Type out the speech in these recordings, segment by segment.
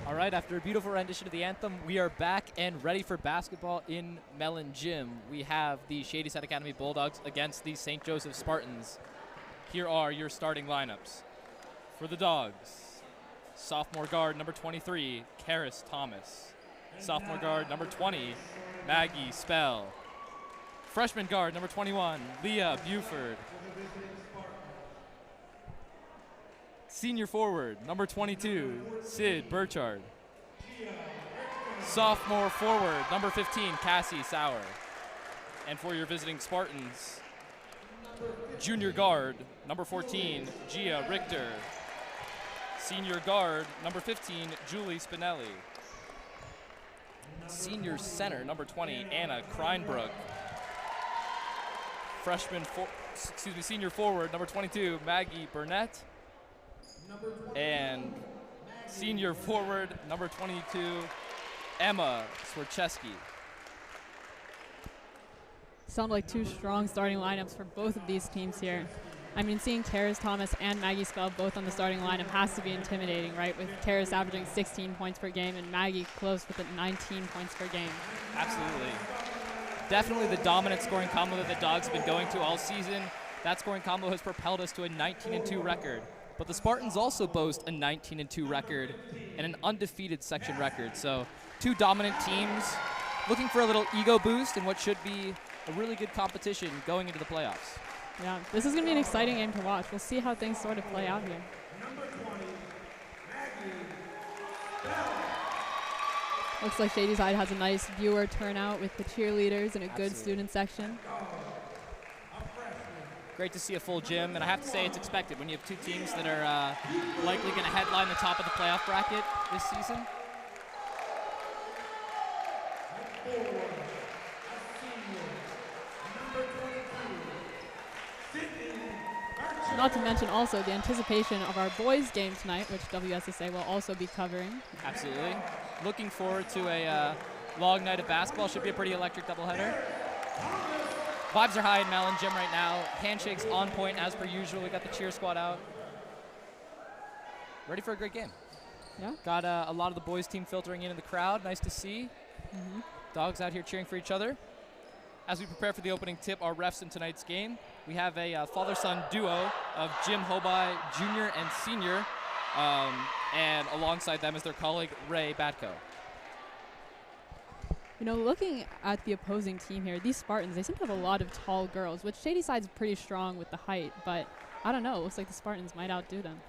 All right, after a beautiful rendition of the anthem, we are back and ready for basketball in Mellon Gym. We have the Shady Side Academy Bulldogs against the St. Joseph Spartans. Here are your starting lineups. For the Dogs, sophomore guard number 23, Karis Thomas. Sophomore guard number 20, Maggie Spell. Freshman guard number 21, Leah Buford. Senior forward, number 22, Sid Burchard. Sophomore forward, number 15, Cassie Sauer. And for your visiting Spartans, junior guard, number 14, Gia Richter. Senior guard, number 15, Julie Spinelli. Senior center, number 20, Anna Kreinbrook. Senior forward, number 22, Maggie Burnett. And senior forward, number 22, Emma Swarcheski. Sound like two strong starting lineups for both of these teams here. I mean, seeing Karis Thomas and Maggie Spell both on the starting lineup has to be intimidating, right? With Karis averaging 16 points per game and Maggie close with 19 points per game. Absolutely. Definitely the dominant scoring combo that the Dogs have been going to all season. That scoring combo has propelled us to a 19-2 record. But the Spartans also boast a 19-2 record and an undefeated section record. So two dominant teams looking for a little ego boost in what should be a really good competition going into the playoffs. Yeah, this is going to be an exciting game to watch. We'll see how things sort of play out here. Looks like Shady Side has a nice viewer turnout with the cheerleaders and a good student section. Great to see a full gym, and I have to say it's expected when you have two teams that are likely going to headline the top of the playoff bracket this season. Not to mention also the anticipation of our boys' game tonight, which WSSA will also be covering. Absolutely. Looking forward to a long night of basketball. Should be a pretty electric doubleheader. Vibes are high in Mellon Gym right now. Handshakes on point as per usual. We got the cheer squad out. Ready for a great game. Yeah. Got a lot of the boys team filtering into the crowd. Nice to see. Dogs out here cheering for each other. As we prepare for the opening tip, our refs in tonight's game, we have a father-son duo of Jim Hobai Jr. and Sr., and alongside them is their colleague, Ray Batko. You know, looking at the opposing team here, these Spartans, they seem to have a lot of tall girls, which Shady Side's pretty strong with the height, but I don't know. It looks like the Spartans might outdo them.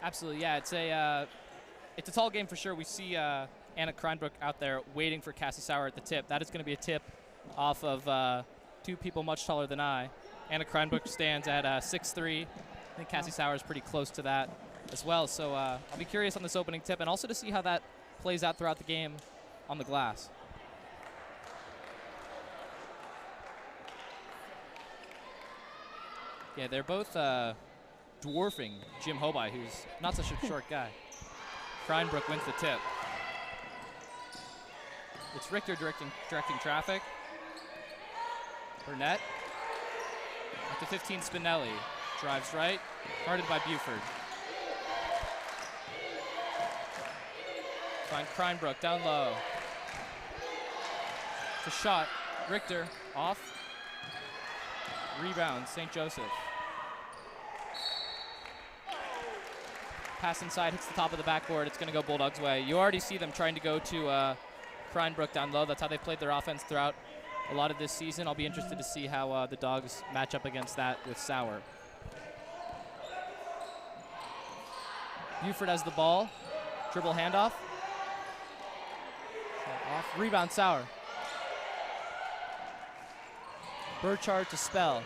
Absolutely, yeah. It's a tall game for sure. We see Anna Kreinbrook out there waiting for Cassie Sauer at the tip. That is going to be a tip off of two people much taller than I. Anna Kreinbrook stands at 6'3". I think Cassie Sauer is pretty close to that as well. So I'll be curious on this opening tip and also to see how that plays out throughout the game on the glass. Yeah, they're both dwarfing Jim Hobai, who's not such a short guy. Kreinbrook wins the tip. It's Richter directing traffic. Burnett. At the 15, Spinelli. Drives right. Guarded by Buford. Find Kreinbrook down low. It's a shot. Richter off. Rebound, St. Joseph. Pass inside, hits the top of the backboard. It's going to go Bulldogs' way. You already see them trying to go to Kreinbrook down low. That's how they played their offense throughout a lot of this season. I'll be interested to see how the Dogs match up against that with Sauer. Buford has the ball. Dribble handoff. Off. Rebound, Sauer. Burchard to Spell.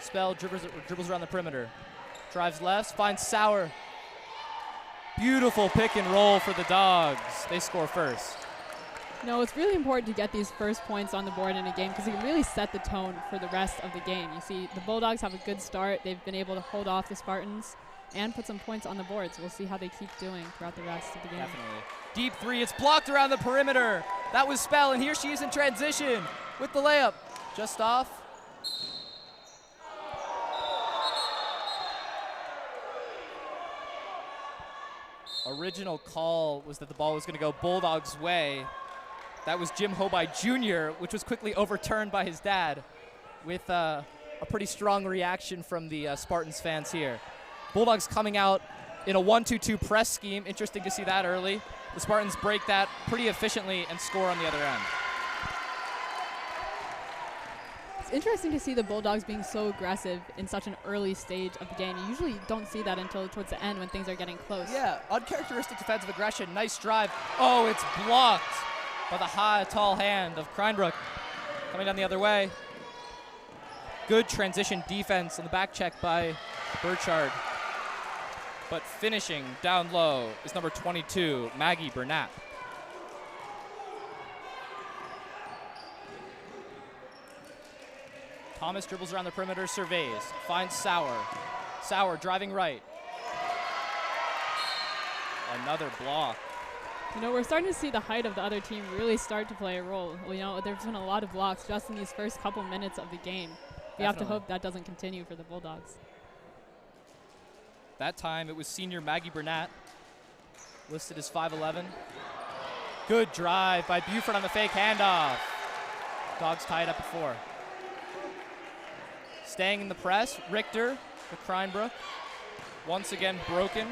Spell dribbles around the perimeter. Drives left, finds Sauer. Beautiful pick and roll for the Dogs. They score first. No, it's really important to get these first points on the board in a game because it can really set the tone for the rest of the game. You see, the Bulldogs have a good start. They've been able to hold off the Spartans and put some points on the board. So we'll see how they keep doing throughout the rest of the game. Definitely. Deep three, it's blocked around the perimeter. That was Spell, and here she is in transition with the layup. Just off. Original call was that the ball was going to go Bulldogs' way. That was Jim Hoby Jr., which was quickly overturned by his dad with a pretty strong reaction from the Spartans fans here. Bulldogs coming out in a 1-2-2 press scheme. Interesting to see that early. The Spartans break that pretty efficiently and score on the other end. It's interesting to see the Bulldogs being so aggressive in such an early stage of the game. You usually don't see that until towards the end when things are getting close. Yeah, uncharacteristic defensive aggression. Nice drive. Oh, it's blocked by the high, tall hand of Kreinbrook. Coming down the other way. Good transition defense on the back check by Burchard. But finishing down low is number 22, Maggie Burnett. Thomas dribbles around the perimeter, surveys, finds Sauer. Sauer driving right. Another block. You know, we're starting to see the height of the other team really start to play a role. You know, there's been a lot of blocks just in these first couple minutes of the game. We have to hope that doesn't continue for the Bulldogs. That time it was senior Maggie Burnett, listed as 5'11". Good drive by Buford on the fake handoff. Dogs tied up at 4. Staying in the press, Richter to Kreinbrook. Once again broken.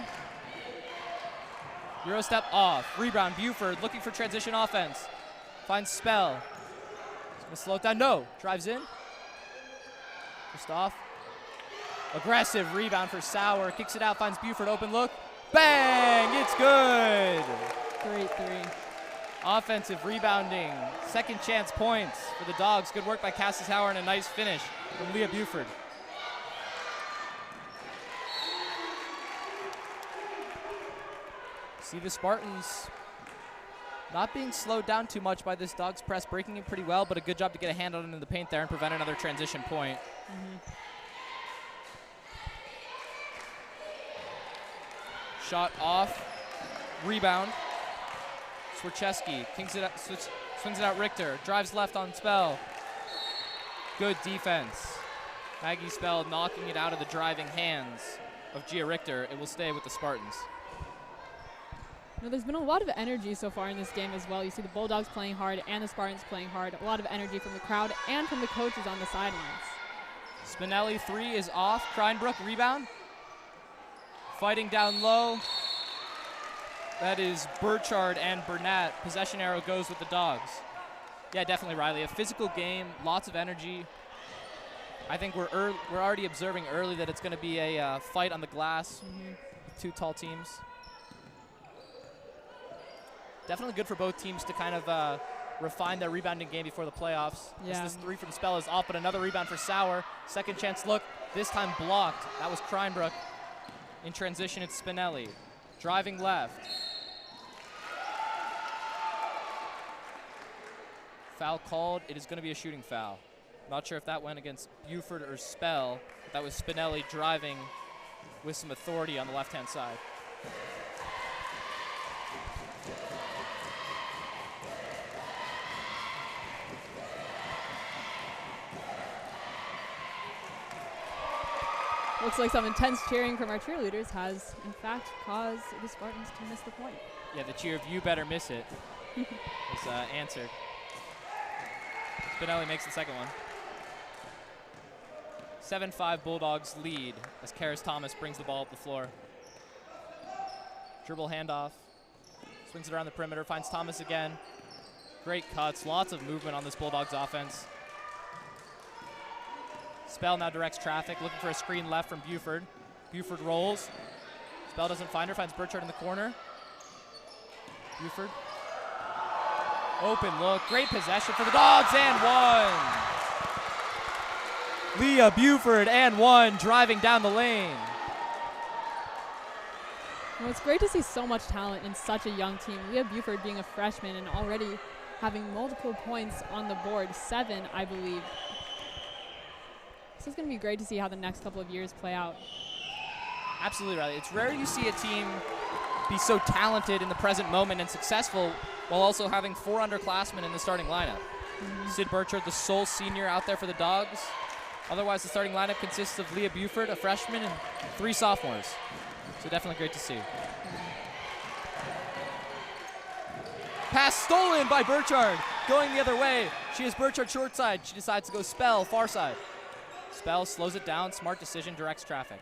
Euro step off. Rebound, Buford looking for transition offense. Finds Spell. He's gonna slow it down. No, drives in. Just off. Aggressive rebound for Sauer. Kicks it out, finds Buford, open look. Bang, it's good. Great 3. Offensive rebounding. Second chance points for the Dogs. Good work by Cassis Hauer and a nice finish from Leah Buford. See the Spartans not being slowed down too much by this Dogs press, breaking it pretty well, but a good job to get a hand on it in the paint there and prevent another transition point. Shot off, rebound. Swarczewski swings it out Richter, drives left on Spell. Good defense. Maggie Spell knocking it out of the driving hands of Gia Richter. It will stay with the Spartans. You know, there's been a lot of energy so far in this game as well. You see the Bulldogs playing hard and the Spartans playing hard. A lot of energy from the crowd and from the coaches on the sidelines. Spinelli 3 is off. Kreinbrook rebound. Fighting down low. That is Burchard and Burnett. Possession arrow goes with the Dogs. Yeah, definitely, Riley. A physical game, lots of energy. I think we're already observing early that it's going to be a fight on the glass. Two tall teams. Definitely good for both teams to kind of refine their rebounding game before the playoffs. Yeah. This 3 from Spell is off, but another rebound for Sauer. Second chance look, this time blocked. That was Kreinbrook. In transition, it's Spinelli. Driving left. Foul called. It is going to be a shooting foul. Not sure if that went against Buford or Spell. But that was Spinelli driving with some authority on the left-hand side. Looks like some intense cheering from our cheerleaders has, in fact, caused the Spartans to miss the point. Yeah, the cheer of "you better miss it" was answered. Spinelli makes the second one. 7-5 Bulldogs lead as Karis Thomas brings the ball up the floor. Dribble handoff. Swings it around the perimeter, finds Thomas again. Great cuts, lots of movement on this Bulldogs offense. Spell now directs traffic, looking for a screen left from Buford. Buford rolls. Spell doesn't find her, finds Burchard in the corner. Buford. Open look, great possession for the Dogs, and one. Leah Buford and one, driving down the lane. Well, it's great to see so much talent in such a young team. Leah Buford being a freshman and already having multiple points on the board, 7, I believe. This is going to be great to see how the next couple of years play out. Absolutely, Riley. It's rare you see a team be so talented in the present moment and successful while also having 4 underclassmen in the starting lineup. Sid Burchard, the sole senior out there for the Dogs. Otherwise, the starting lineup consists of Leah Buford, a freshman, and 3 sophomores. So definitely great to see. Pass stolen by Burchard. Going the other way. She is Burchard short side. She decides to go Spell far side. Spell slows it down. Smart decision. Directs traffic.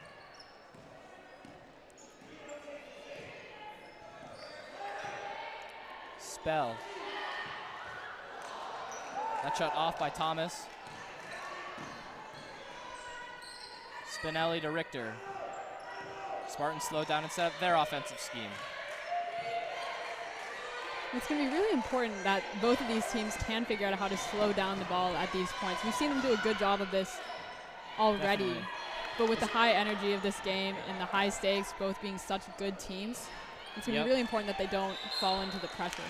Spell. That shot off by Thomas. Spinelli to Richter. Spartans slow down and set up their offensive scheme. It's going to be really important that both of these teams can figure out how to slow down the ball at these points. We've seen them do a good job of this already. Definitely. But with the high energy of this game and the high stakes, both being such good teams, it's going to be really important that they don't fall into the pressure.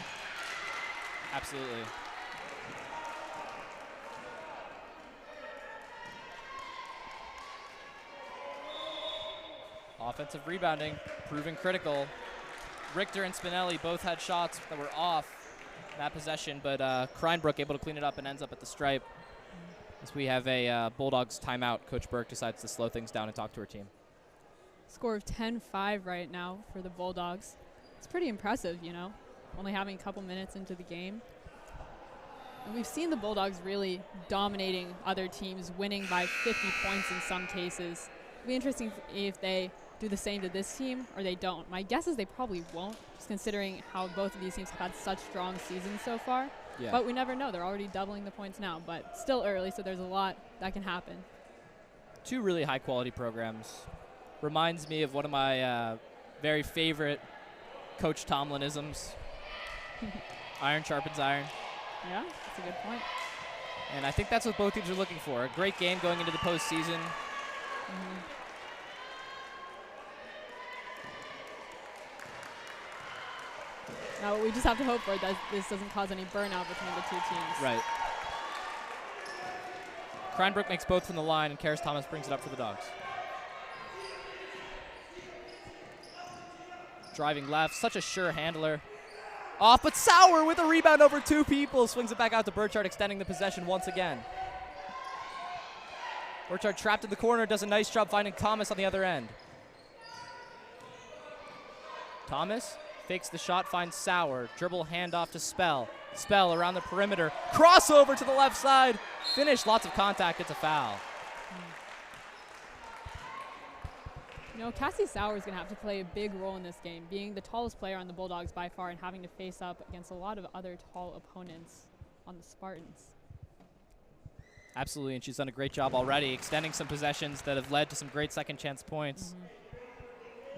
Absolutely. Offensive rebounding, proving critical. Richter and Spinelli both had shots that were off that possession, but Kreinbrook able to clean it up and ends up at the stripe. As we have a Bulldogs timeout, Coach Burke decides to slow things down and talk to her team. Score of 10-5 right now for the Bulldogs. It's pretty impressive, you know, only having a couple minutes into the game. And we've seen the Bulldogs really dominating other teams, winning by 50 points in some cases. It'll be interesting if they do the same to this team or they don't. My guess is they probably won't, just considering how both of these teams have had such strong seasons so far. Yeah. But we never know. They're already doubling the points now, but still early, so there's a lot that can happen. Two really high-quality programs. Reminds me of one of my very favorite Coach Tomlinisms. Iron sharpens iron. Yeah, that's a good point. And I think that's what both teams are looking for. A great game going into the postseason. Now we just have to hope for that this doesn't cause any burnout between the two teams. Right. Kreinbrook makes both from the line, and Karis Thomas brings it up for the Dogs. Driving left, such a sure handler. Off, but Sauer with a rebound over two people. Swings it back out to Burchard, extending the possession once again. Burchard trapped in the corner, does a nice job finding Thomas on the other end. Thomas fakes the shot, finds Sauer. Dribble handoff to Spell. Spell around the perimeter. Crossover to the left side. Finish, lots of contact, it's a foul. You know, Cassie Sauer is going to have to play a big role in this game, being the tallest player on the Bulldogs by far and having to face up against a lot of other tall opponents on the Spartans. Absolutely, and she's done a great job already, extending some possessions that have led to some great second chance points.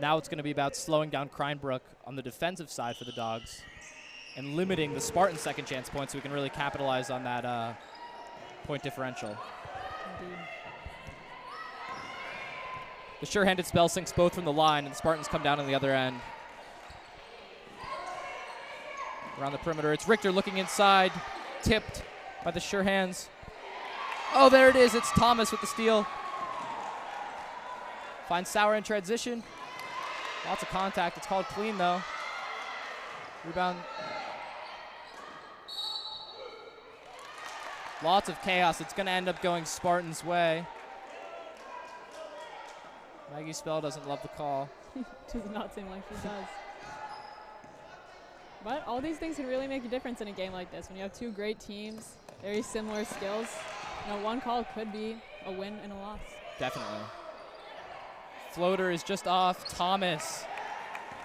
Now it's going to be about slowing down Kreinbrook on the defensive side for the Dogs and limiting the Spartan second chance points so we can really capitalize on that point differential. Indeed. The sure-handed Spell sinks both from the line, and the Spartans come down on the other end. Around the perimeter, it's Richter looking inside, tipped by the sure hands. Oh, there it is. It's Thomas with the steal. Finds Sauer in transition. Lots of contact. It's called clean, though. Rebound. Lots of chaos. It's going to end up going Spartans' way. Maggie Spell doesn't love the call. Does not seem like she does. But all these things can really make a difference in a game like this. When you have two great teams, very similar skills, you know, one call could be a win and a loss. Definitely. Floater is just off. Thomas,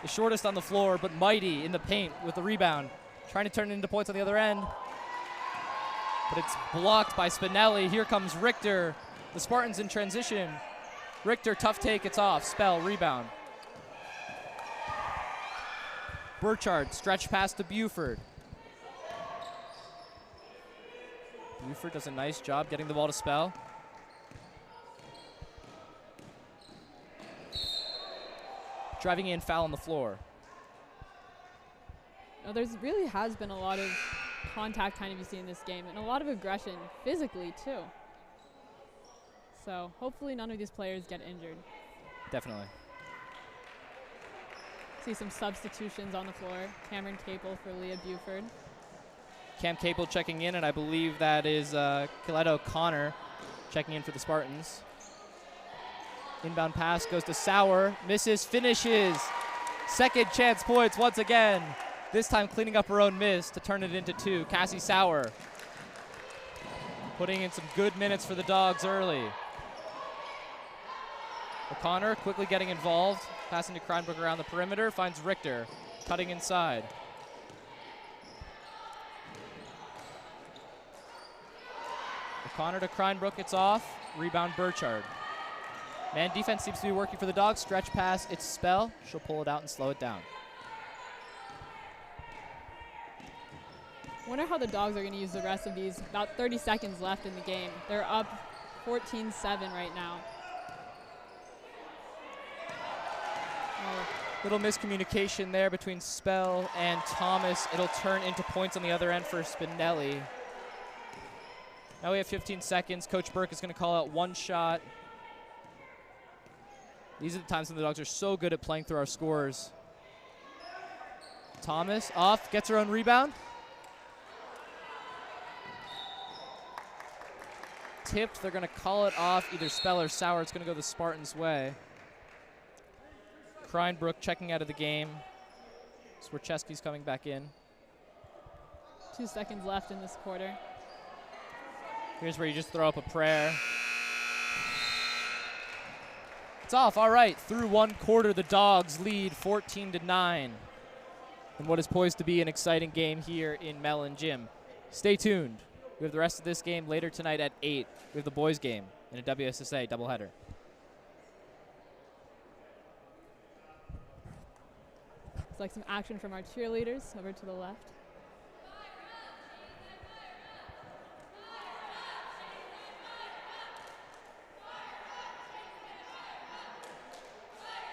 the shortest on the floor, but mighty in the paint with the rebound. Trying to turn it into points on the other end. But it's blocked by Spinelli. Here comes Richter. The Spartans in transition. Richter, tough take, it's off. Spell, rebound. Burchard, stretch pass to Buford. Buford does a nice job getting the ball to Spell. Driving in, foul on the floor. Now, there really has been a lot of contact kind of you see in this game, and a lot of aggression physically too. So hopefully none of these players get injured. Definitely. See some substitutions on the floor. Cameron Capel for Leah Buford. Cam Capel checking in, and I believe that is Colette O'Connor checking in for the Spartans. Inbound pass goes to Sauer. Misses, finishes. Second chance points once again This time cleaning up her own miss to turn it into 2. Cassie Sauer putting in some good minutes for the Dogs early. O'Connor quickly getting involved, passing to Kreinbrook around the perimeter, finds Richter, cutting inside. O'Connor to Kreinbrook, it's off, rebound Burchard. Man defense seems to be working for the Dogs, stretch pass, it's Spell, she'll pull it out and slow it down. I wonder how the Dogs are going to use the rest of these. About 30 seconds left in the game. They're up 14-7 right now. Little miscommunication there between Spell and Thomas. It'll turn into points on the other end for Spinelli. Now we have 15 seconds. Coach Burke is going to call out one shot. These are the times when the Dogs are so good at playing through our scores. Thomas off, gets her own rebound. Tipped, they're going to call it off. Either Spell or Sauer. It's going to go the Spartans' way. Kreinbrook checking out of the game. Swarczewski's coming back in. 2 seconds left in this quarter. Here's where you just throw up a prayer. It's off, all right. Through one quarter, the Dogs lead 14-9 in what is poised to be an exciting game here in Mellon Gym. Stay tuned. We have the rest of this game later tonight at 8. We have the boys game in a WSSA doubleheader. It's like some action from our cheerleaders over to the left.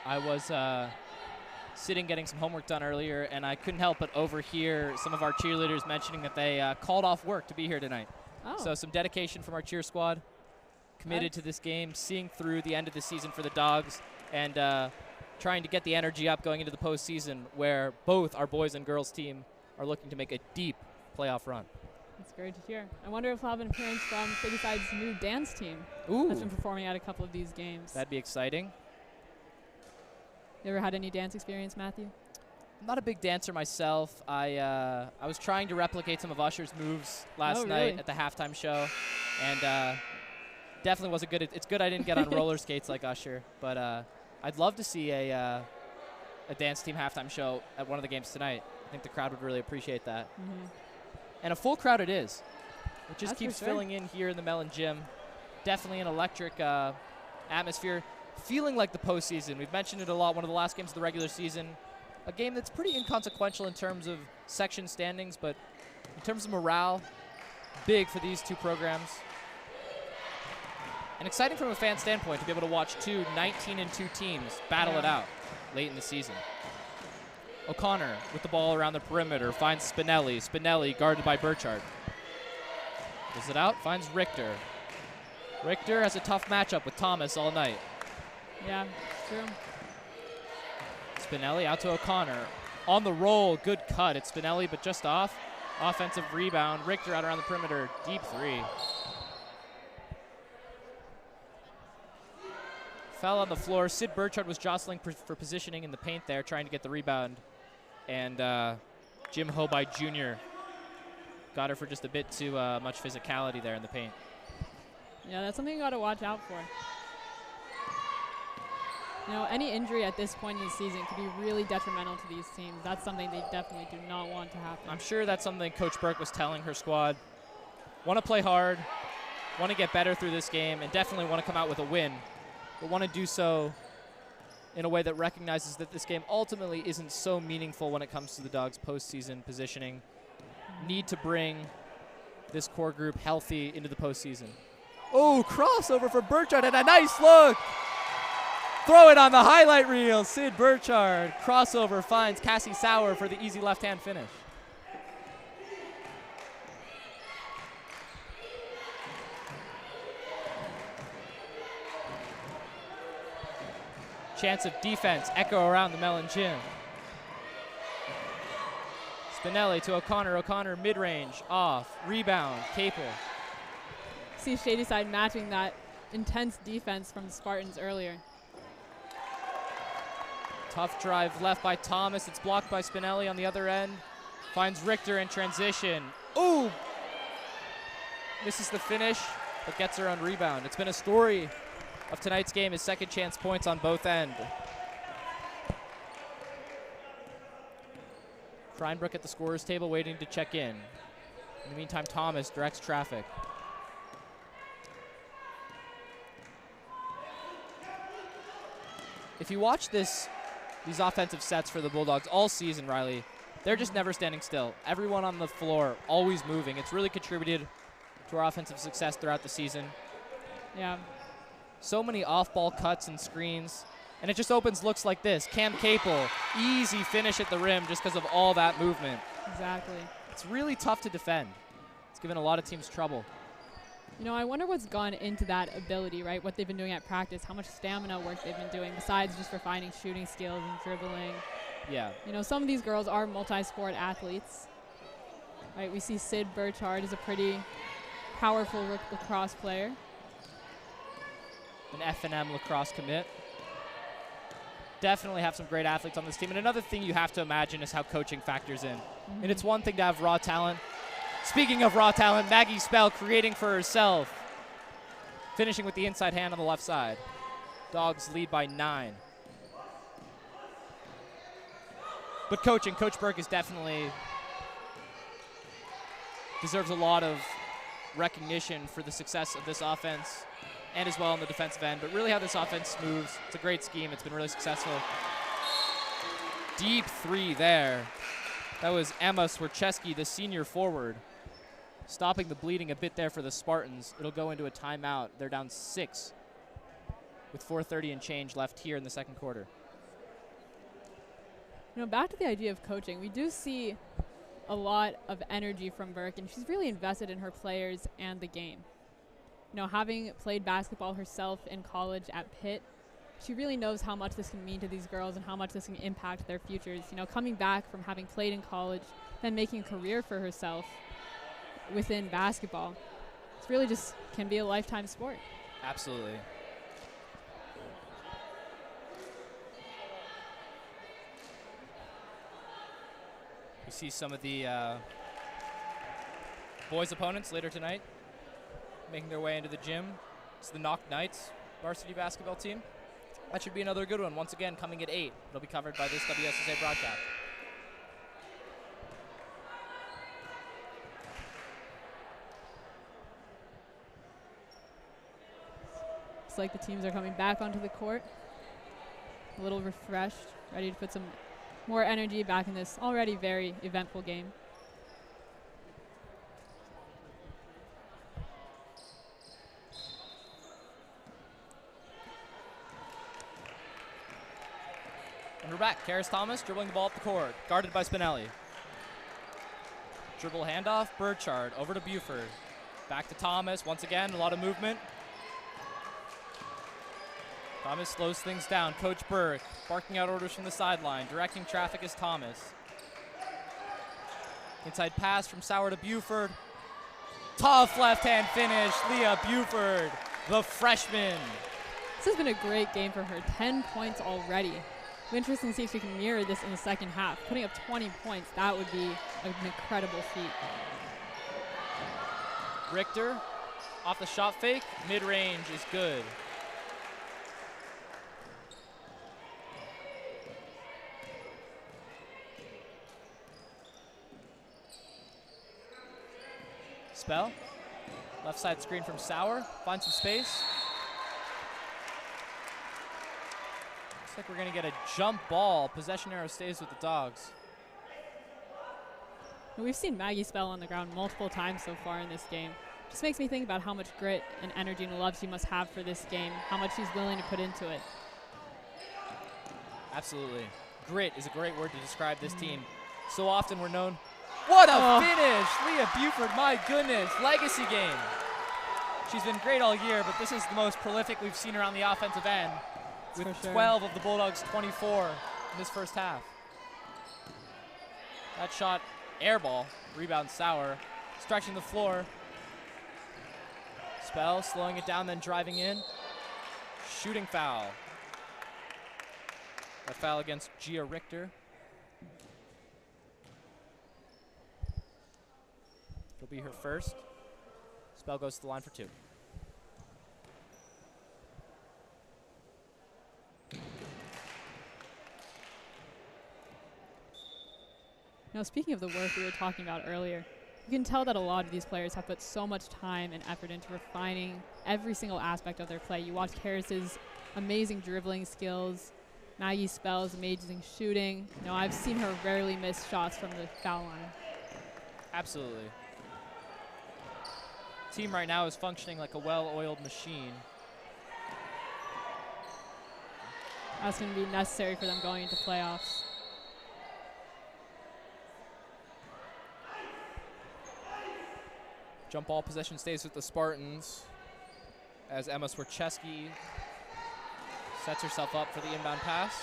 I was sitting getting some homework done earlier, and I couldn't help but overhear some of our cheerleaders mentioning that they called off work to be here tonight. Oh. So some dedication from our cheer squad, committed to this game, seeing through the end of the season for the Dogs, and trying to get the energy up going into the postseason, where both our boys and girls team are looking to make a deep playoff run. That's great to hear. I wonder if we'll have an appearance from Shadyside's new dance team. Ooh. That's been performing at a couple of these games. That'd be exciting. You ever had any dance experience, Matthew? I'm not a big dancer myself. I was trying to replicate some of Usher's moves last night at the halftime show, and definitely wasn't good. It's good I didn't get on roller skates like Usher, but I'd love to see a dance team halftime show at one of the games tonight. I think the crowd would really appreciate that. Mm-hmm. And a full crowd it is. It just That's keeps for sure. filling in here in the Mellon Gym. Definitely an electric atmosphere. Feeling like the postseason. We've mentioned it a lot. One of the last games of the regular season. A game that's pretty inconsequential in terms of section standings, but in terms of morale, big for these two programs. And exciting from a fan standpoint to be able to watch two 19-2 teams battle it out late in the season. O'Connor with the ball around the perimeter finds Spinelli. Spinelli guarded by Burchard. Is it out? Finds Richter. Richter has a tough matchup with Thomas all night. Yeah, true. Spinelli out to O'Connor. On the roll, good cut. It's Spinelli, but just off. Offensive rebound. Richter out around the perimeter. Deep three. Fell on the floor. Sid Burchard was jostling for positioning in the paint there, trying to get the rebound. And Jim Hoby Jr. got her for just a bit too much physicality there in the paint. Yeah, that's something you got to watch out for. You know, any injury at this point in the season could be really detrimental to these teams. That's something they definitely do not want to happen. I'm sure that's something Coach Burke was telling her squad. Want to play hard, want to get better through this game, and definitely want to come out with a win, but want to do so in a way that recognizes that this game ultimately isn't so meaningful when it comes to the Dogs' postseason positioning. Need to bring this core group healthy into the postseason. Oh, crossover for Burchard and a nice look. Throw it on the highlight reel. Sid Burchard. Crossover finds Cassie Sauer for the easy left-hand finish. Chance of defense echo around the Mellon Gym. Spinelli to O'Connor. O'Connor mid-range, off, rebound, Capel. See Shadyside matching that intense defense from the Spartans earlier. Tough drive left by Thomas. It's blocked by Spinelli on the other end. Finds Richter in transition. Ooh! Misses the finish, but gets her on rebound. It's been a story of tonight's game, his second chance points on both ends. Kreinbrook at the scorer's table waiting to check in. In the meantime, Thomas directs traffic. If you watch these offensive sets for the Bulldogs all season, Riley, they're just never standing still. Everyone on the floor always moving. It's really contributed to our offensive success throughout the season. Yeah. So many off-ball cuts and screens. And it just opens looks like this. Cam Capel, easy finish at the rim just because of all that movement. Exactly. It's really tough to defend. It's given a lot of teams trouble. You know, I wonder what's gone into that ability, right? What they've been doing at practice, how much stamina work they've been doing besides just refining shooting skills and dribbling. Yeah. You know, some of these girls are multi-sport athletes. Right, we see Sid Burchard is a pretty powerful lacrosse player. An F&M lacrosse commit. Definitely have some great athletes on this team. And another thing you have to imagine is how coaching factors in. And it's one thing to have raw talent. Speaking of raw talent, Maggie Spell creating for herself. Finishing with the inside hand on the left side. Dogs lead by 9. But coaching, Coach Burke is definitely deserves a lot of recognition for the success of this offense and as well on the defensive end, but really how this offense moves. It's a great scheme. It's been really successful. Deep three there. That was Emma Swercheski, the senior forward, stopping the bleeding a bit there for the Spartans. It'll go into a timeout. They're down 6 with 4:30 and change left here in the second quarter. You know, back to the idea of coaching, we do see a lot of energy from Burke, and she's really invested in her players and the game. You know, having played basketball herself in college at Pitt, she really knows how much this can mean to these girls and how much this can impact their futures. You know, coming back from having played in college, then making a career for herself within basketball, it's really just can be a lifetime sport. Absolutely. We see some of the boys' opponents later tonight making their way into the gym. It's the Knock Knights varsity basketball team. That should be another good one. Once again, coming at 8. It'll be covered by this WSSA broadcast. It's like the teams are coming back onto the court, a little refreshed, ready to put some more energy back in this already very eventful game. And we're back. Karis Thomas dribbling the ball up the court, guarded by Spinelli. Dribble handoff, Burchard over to Buford. Back to Thomas. Once again, a lot of movement. Thomas slows things down. Coach Burke barking out orders from the sideline. Directing traffic is Thomas. Inside pass from Sauer to Buford. Tough left-hand finish. Leah Buford, the freshman. This has been a great game for her. 10 points already. It'll be interesting to see if she can mirror this in the second half. Putting up 20 points, that would be an incredible feat. Richter off the shot fake. Mid-range is good. Spell. Left side screen from Sauer. Finds some space. Looks like we're going to get a jump ball. Possession arrow stays with the Dogs. We've seen Maggie Spell on the ground multiple times so far in this game. Just makes me think about how much grit and energy and love she must have for this game, how much she's willing to put into it. Absolutely. Grit is a great word to describe this team. So often we're known. What a finish! Leah Buford, my goodness. Legacy game. She's been great all year, but this is the most prolific we've seen her on the offensive end, with 12 of the Bulldogs' 24 in this first half. That shot, air ball. Rebound Sauer. Stretching the floor. Spell slowing it down, then driving in. Shooting foul. A foul against Gia Richter. It'll be her first. Spell goes to the line for 2. Now, speaking of the work we were talking about earlier, you can tell that a lot of these players have put so much time and effort into refining every single aspect of their play. You watch Karis's amazing dribbling skills, Maggie's Spell's amazing shooting. You know, I've seen her rarely miss shots from the foul line. Absolutely. Team right now is functioning like a well-oiled machine. That's going to be necessary for them going into playoffs. Jump ball possession stays with the Spartans as Emma Swarczewski sets herself up for the inbound pass.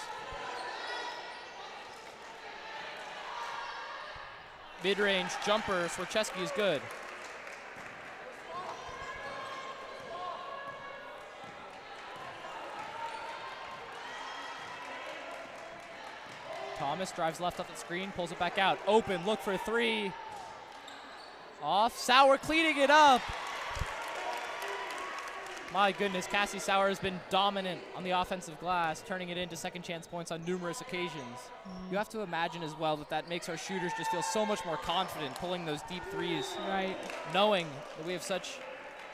Mid-range jumper, Swarczewski is good. Thomas drives left off the screen, pulls it back out. Open, look for 3. Off, Sauer cleaning it up. My goodness, Cassie Sauer has been dominant on the offensive glass, turning it into second chance points on numerous occasions. You have to imagine as well that that makes our shooters just feel so much more confident pulling those deep threes. Right. Knowing that we have such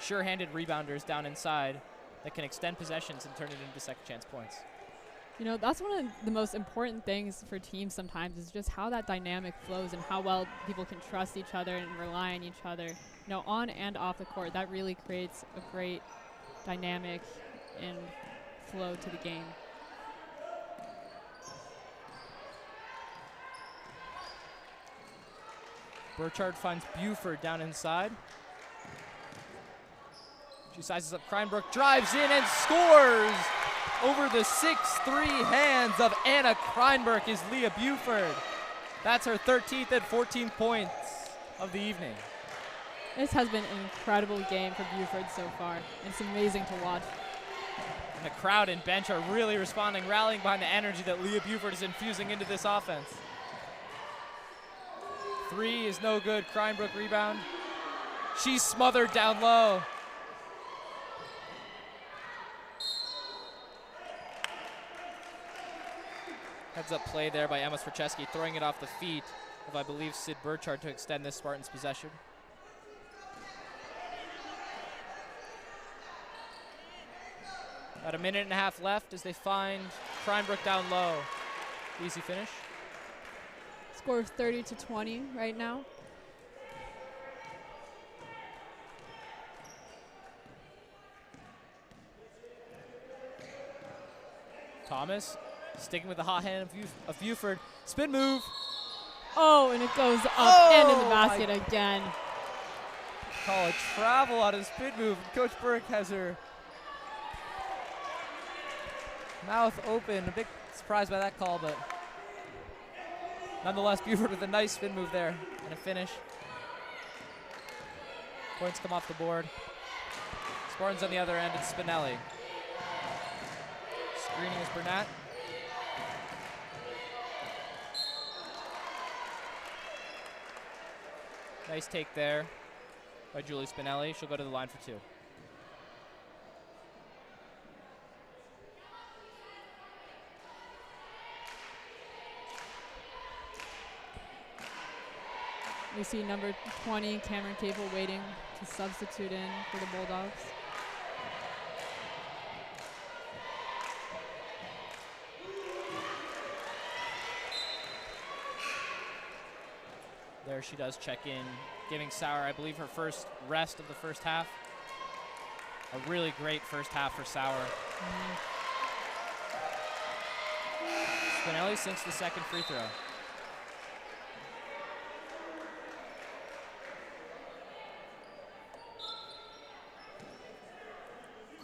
sure-handed rebounders down inside that can extend possessions and turn it into second chance points. You know, that's one of the most important things for teams sometimes is just how that dynamic flows and how well people can trust each other and rely on each other. You know, on and off the court, that really creates a great dynamic and flow to the game. Burchard finds Buford down inside. She sizes up Kreinbrook, drives in and scores! Over the 6'3" hands of Anna Kreinberg is Leah Buford. That's her 13th and 14th points of the evening. This has been an incredible game for Buford so far. It's amazing to watch. And the crowd and bench are really responding, rallying behind the energy that Leah Buford is infusing into this offense. 3 is no good. Kreinbrook rebound. She's smothered down low. Heads up play there by Emma Swarczewski, throwing it off the feet of, I believe, Sid Burchard to extend this Spartans possession. About a minute and a half left as they find Kreinbrook down low. Easy finish. Score of 30-20 right now. Thomas sticking with the hot hand of Buford. Spin move. Oh, and it goes up and in the basket again. Call a travel on a spin move. Coach Burke has her mouth open. A big surprise by that call, but nonetheless, Buford with a nice spin move there and a finish. Points come off the board. Spartans on the other end, it's Spinelli. Screening is Burnett. Nice take there by Julie Spinelli. She'll go to the line for 2. We see number 20, Cameron Cable, waiting to substitute in for the Bulldogs. There she does check in, giving Sauer, I believe, her first rest of the first half. A really great first half for Sauer. Spinelli sinks the second free throw.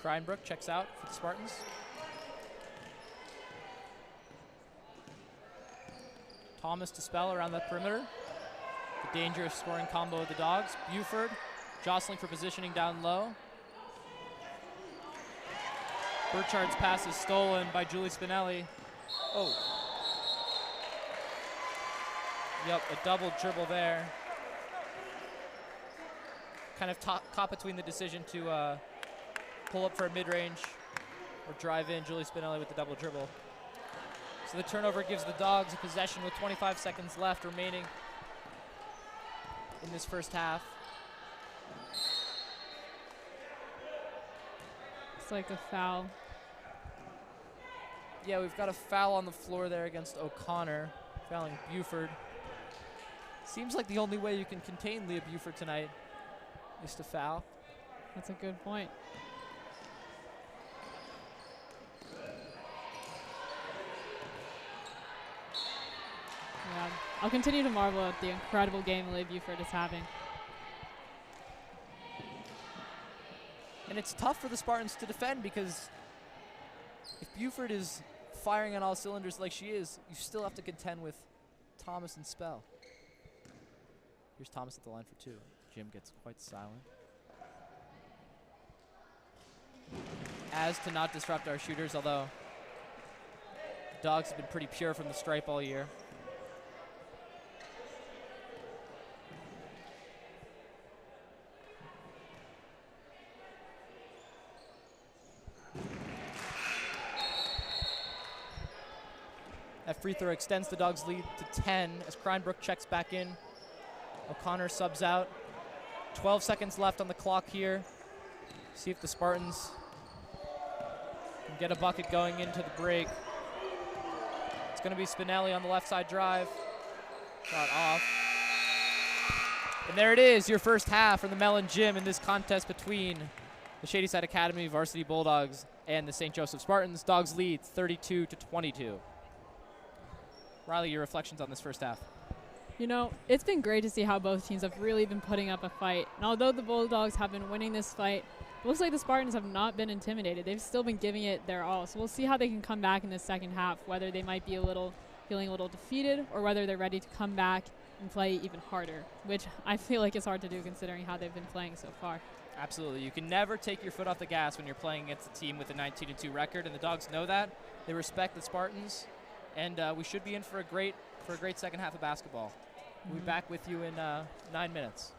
Kreinbrook checks out for the Spartans. Thomas to Spell around the perimeter. The dangerous scoring combo of the Dogs. Buford jostling for positioning down low. Burchard's pass is stolen by Julie Spinelli. Oh. Yep, a double dribble there. Kind of caught between the decision to pull up for a mid-range or drive in. Julie Spinelli with the double dribble. So the turnover gives the Dogs a possession with 25 seconds left remaining in this first half. It's like a foul. Yeah, we've got a foul on the floor there against O'Connor, fouling Buford. Seems like the only way you can contain Leah Buford tonight is to foul. That's a good point. Yeah, I'll continue to marvel at the incredible game Leah Buford is having. And it's tough for the Spartans to defend because if Buford is firing on all cylinders like she is, you still have to contend with Thomas and Spell. Here's Thomas at the line for two. Jim gets quite silent. As to not disrupt our shooters, although the Dogs have been pretty pure from the stripe all year. That free throw extends the Dogs' lead to 10 as Kreinbrook checks back in. O'Connor subs out. 12 seconds left on the clock here. See if the Spartans can get a bucket going into the break. It's going to be Spinelli on the left side drive. Shot off. And there it is, your first half from the Mellon Gym in this contest between the Shadyside Academy Varsity Bulldogs and the St. Joseph Spartans. Dogs lead 32-22. Riley, your reflections on this first half? You know, it's been great to see how both teams have really been putting up a fight. And although the Bulldogs have been winning this fight, it looks like the Spartans have not been intimidated. They've still been giving it their all. So we'll see how they can come back in the second half, whether they might be feeling a little defeated or whether they're ready to come back and play even harder, which I feel like is hard to do considering how they've been playing so far. Absolutely. You can never take your foot off the gas when you're playing against a team with a 19-2 record, and the Dogs know that. They respect the Spartans, and we should be in for a great second half of basketball. We'll be back with you in 9 minutes.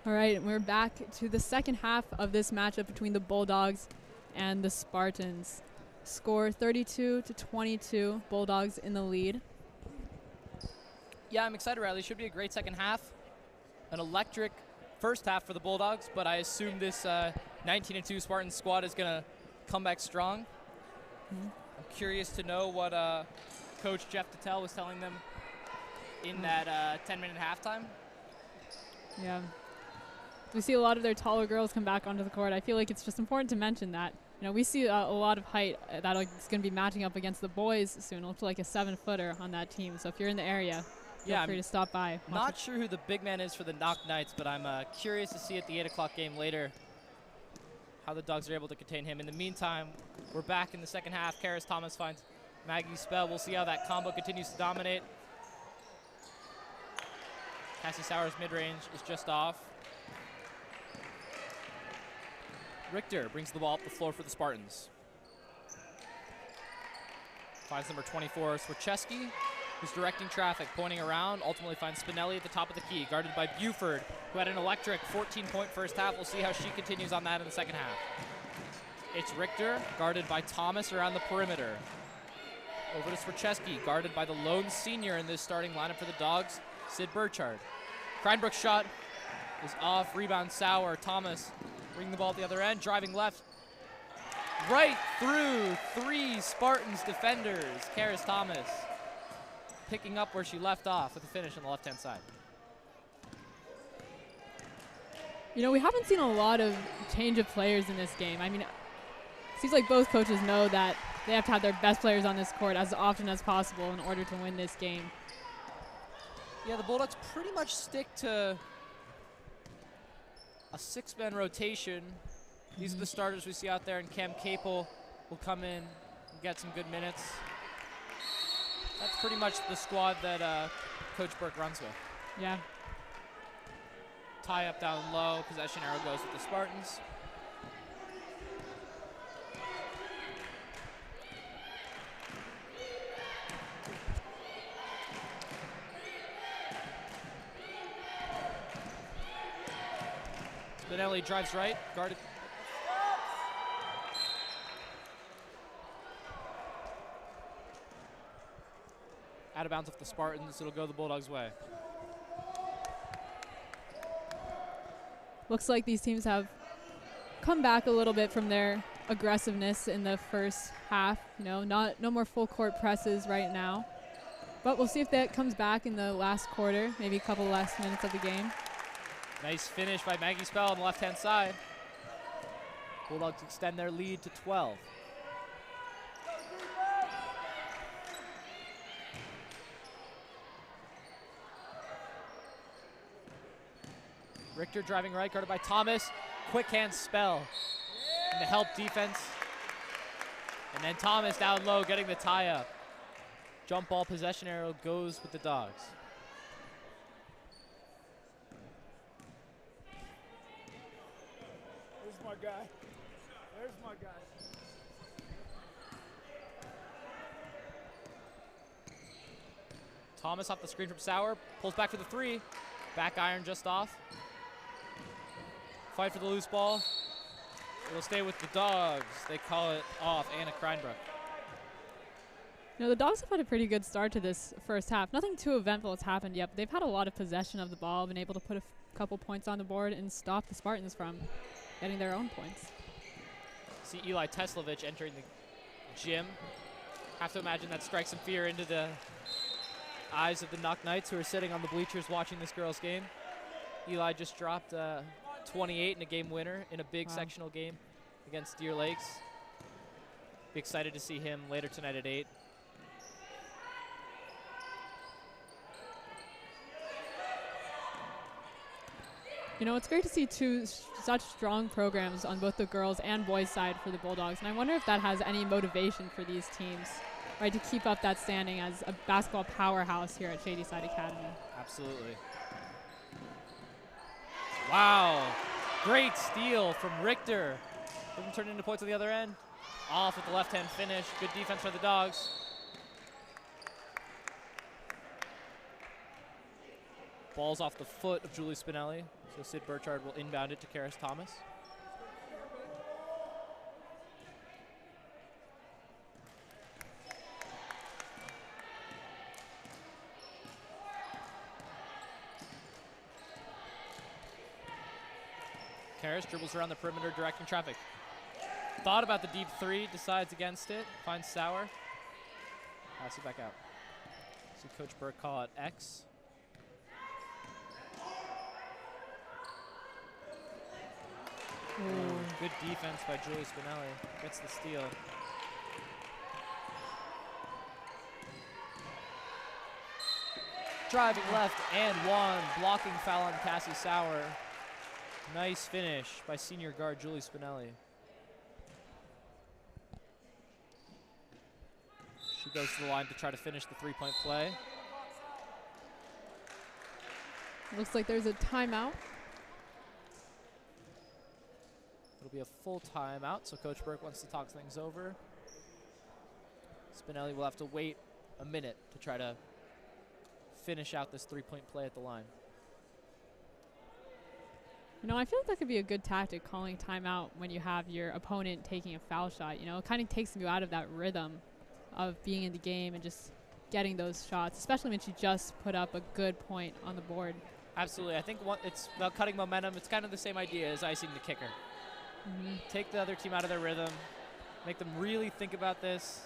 All right, we're back to the second half of this matchup between the Bulldogs and the Spartans. Score 32-22, Bulldogs in the lead. Yeah, I'm excited, Riley. Should be a great second half. An electric first half for the Bulldogs, but I assume this 19-2 Spartans squad is going to come back strong. I'm curious to know what Coach Jeff Tatel was telling them in that 10-minute halftime. Yeah. We see a lot of their taller girls come back onto the court. I feel like it's just important to mention that. You know, we see a lot of height that is going to be matching up against the boys soon. It looks like a 7-footer on that team. So if you're in the area, feel free to stop by. Not sure who the big man is for the Knock Knights, but I'm curious to see at the 8 o'clock game later how the Dogs are able to contain him. In the meantime, we're back in the second half. Karis Thomas finds Maggie Spell. We'll see how that combo continues to dominate. Cassie Sauer's mid-range is just off. Richter brings the ball up the floor for the Spartans. Finds number 24, Swarczewski, who's directing traffic, pointing around, ultimately finds Spinelli at the top of the key, guarded by Buford, who had an electric 14-point first half. We'll see how she continues on that in the second half. It's Richter, guarded by Thomas around the perimeter. Over to Swarczewski, guarded by the lone senior in this starting lineup for the Dogs, Sid Burchard. Kreinbrook's shot is off, rebound Sauer. Thomas bringing the ball at the other end, driving left, right through 3 Spartans defenders. Karis Thomas picking up where she left off with a finish on the left-hand side. You know, we haven't seen a lot of change of players in this game. I mean, it seems like both coaches know that they have to have their best players on this court as often as possible in order to win this game. Yeah, the Bulldogs pretty much stick to a 6-man rotation. These are the starters we see out there, and Cam Capel will come in and get some good minutes. That's pretty much the squad that Coach Burke runs with. Yeah. Tie up down low, possession arrow goes with the Spartans. Spinelli drives right, guarded. Out of bounds off the Spartans, it'll go the Bulldogs' way. Looks like these teams have come back a little bit from their aggressiveness in the first half. You know, no more full court presses right now. But we'll see if that comes back in the last quarter, maybe a couple last minutes of the game. Nice finish by Maggie Spell on the left-hand side. Bulldogs extend their lead to 12. Richter driving right, guarded by Thomas. Quick hand Spell in the help defense. And then Thomas down low getting the tie up. Jump ball possession arrow goes with the Dogs. There's my guy. There's my guy. Thomas off the screen from Sauer, pulls back for the 3. Back iron just off. Fight for the loose ball. It'll stay with the Dogs. They call it off. Anna Kreinbrook. You know, the Dogs have had a pretty good start to this first half. Nothing too eventful has happened yet, but they've had a lot of possession of the ball, been able to put a couple points on the board and stop the Spartans from getting their own points. See Eli Teslovich entering the gym. Have to imagine that strikes some fear into the eyes of the Knock Knights who are sitting on the bleachers watching this girls' game. Eli just dropped 28 in a game winner in a big sectional game against Deer Lakes. Be excited to see him later tonight at 8. You know, it's great to see such strong programs on both the girls and boys side for the Bulldogs, and I wonder if that has any motivation for these teams, right, to keep up that standing as a basketball powerhouse here at Shady Side Academy. Absolutely. Wow, great steal from Richter. Doesn't turn into points on the other end. Off with the left-hand finish. Good defense for the Dogs. Ball's off the foot of Julie Spinelli, so Sid Burchard will inbound it to Karis Thomas. Karis dribbles around the perimeter, directing traffic. Thought about the deep three, decides against it, finds Sauer. Pass it back out. See Coach Burke call it X. Ooh, good defense by Julie Spinelli. Gets the steal. Driving left and one. Blocking foul on Cassie Sauer. Nice finish by senior guard Julie Spinelli. She goes to the line to try to finish the three-point play. Looks like there's a timeout. It'll be a full timeout, so Coach Burke wants to talk things over. Spinelli will have to wait a minute to try to finish out this three-point play at the line. You know, I feel like that could be a good tactic, calling timeout when you have your opponent taking a foul shot. You know, it kind of takes you out of that rhythm of being in the game and just getting those shots, especially when she just put up a good point on the board. Absolutely. I think it's about cutting momentum. It's kind of the same idea as icing the kicker. Take the other team out of their rhythm, make them really think about this.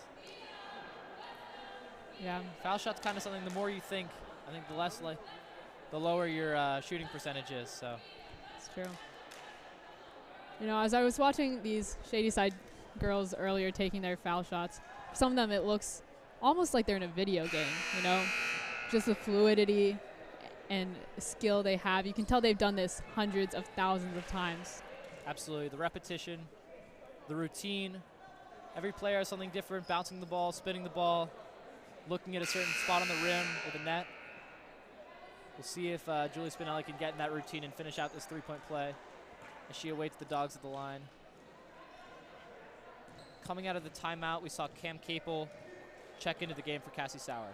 Yeah. Foul shot's kind of something, the more you think, I think the lower your shooting percentage is, so. It's true. You know, as I was watching these Shady Side girls earlier taking their foul shots, some of them it looks almost like they're in a video game, you know? Just the fluidity and skill they have. You can tell they've done this hundreds of thousands of times. Absolutely. The repetition, the routine. Every player has something different, bouncing the ball, spinning the ball, looking at a certain spot on the rim or the net. We'll see if Julie Spinelli can get in that routine and finish out this three-point play as she awaits the dogs at the line. Coming out of the timeout, we saw Cam Capel check into the game for Cassie Sauer.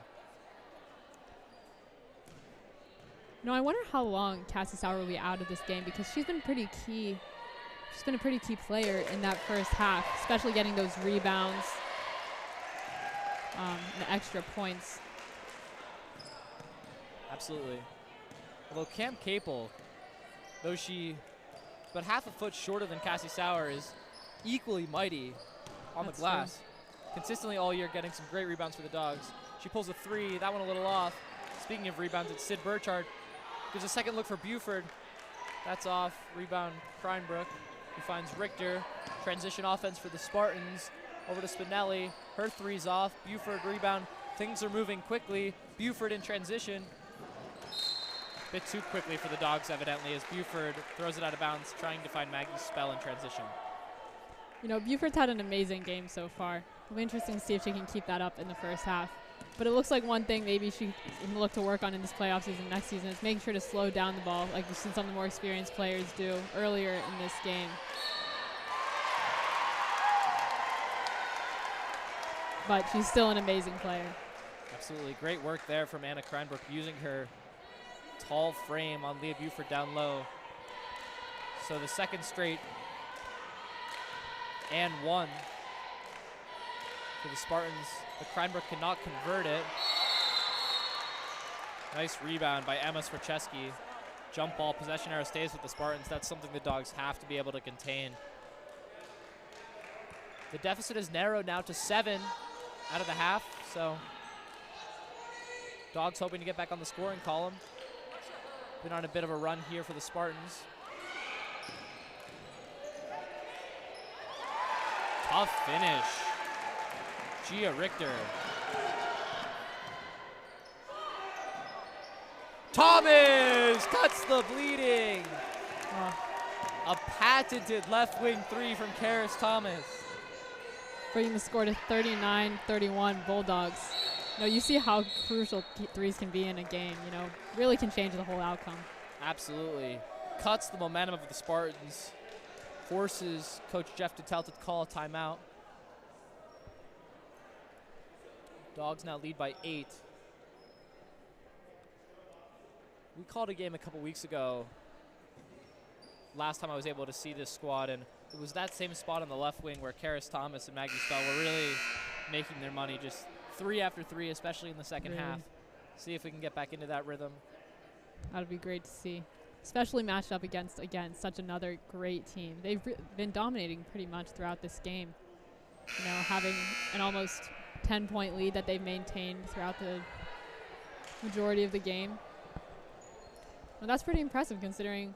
You know, I wonder how long Cassie Sauer will be out of this game, because she's been pretty key. She's been a pretty key player in that first half, especially getting those rebounds, the extra points. Absolutely. Although Cam Capel, though she's about half a foot shorter than Cassie Sauer, is equally mighty on the glass. True. Consistently all year getting some great rebounds for the Dogs. She pulls a three, that one a little off. Speaking of rebounds, it's Sid Burchard. Gives a second look for Buford. That's off. Rebound, Kreinbrook, who finds Richter. Transition offense for the Spartans. Over to Spinelli. Her three's off. Buford rebound. Things are moving quickly. Buford in transition. A bit too quickly for the Dogs, evidently, as Buford throws it out of bounds, trying to find Maggie's spell in transition. You know, Buford's had an amazing game so far. It'll be interesting to see if she can keep that up in the first half. But it looks like one thing maybe she can look to work on in this playoff season next season is making sure to slow down the ball, like we've seen some of the more experienced players do earlier in this game. But she's still an amazing player. Absolutely. Great work there from Anna Kreinbrook, using her tall frame on Leah Buford down low. So the second straight and one for the Spartans. The Kreinbrook cannot convert it. Nice rebound by Emma Swarczewski. Jump ball, possession arrow stays with the Spartans. That's something the Dogs have to be able to contain. The deficit is narrowed now to 7 out of the half, so Dogs hoping to get back on the scoring column. Been on a bit of a run here for the Spartans. Tough finish. Gia Richter. Thomas cuts the bleeding. A patented left wing three from Karis Thomas. Bringing the score to 39-31 Bulldogs. You know, you see how crucial threes can be in a game, you know, really can change the whole outcome. Absolutely. Cuts the momentum of the Spartans. Forces Coach Jeff Tutel to call a timeout. Dogs now lead by 8. We called a game a couple weeks ago. Last time I was able to see this squad, and it was that same spot on the left wing where Karis Thomas and Maggie Spell were really making their money, just 3 after 3, especially in the second half. See if we can get back into that rhythm. That would be great to see, especially matched up against, again, such another great team. They've been dominating pretty much throughout this game. You know, having an almost 10-point lead that they've maintained throughout the majority of the game. Well, that's pretty impressive considering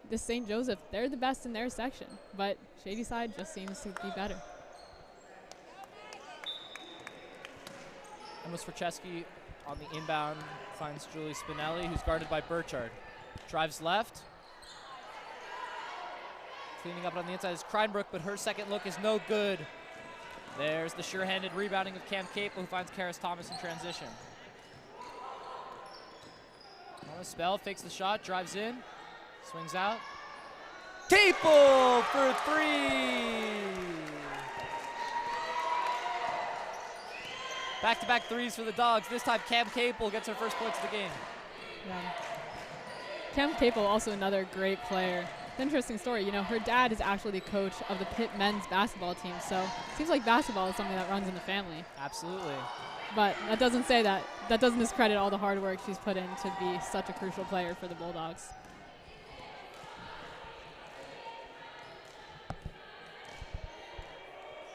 this St. Joseph, they're the best in their section, but Shady side just seems to be better. Amos Fracheski on the inbound finds Julie Spinelli, who's guarded by Burchard. Drives left. Cleaning up on the inside is Kreinbrook, but her second look is no good. There's the sure-handed rebounding of Cam Capel, who finds Karis Thomas in transition. On a spell, fakes the shot, drives in, swings out. Capel for 3! Back-to-back threes for the Dogs. This time Cam Capel gets her first points of the game. Yeah. Cam Capel, also another great player. It's an interesting story. You know, her dad is actually the coach of the Pitt men's basketball team, so it seems like basketball is something that runs in the family. Absolutely. But that doesn't say that. That doesn't discredit all the hard work she's put in to be such a crucial player for the Bulldogs.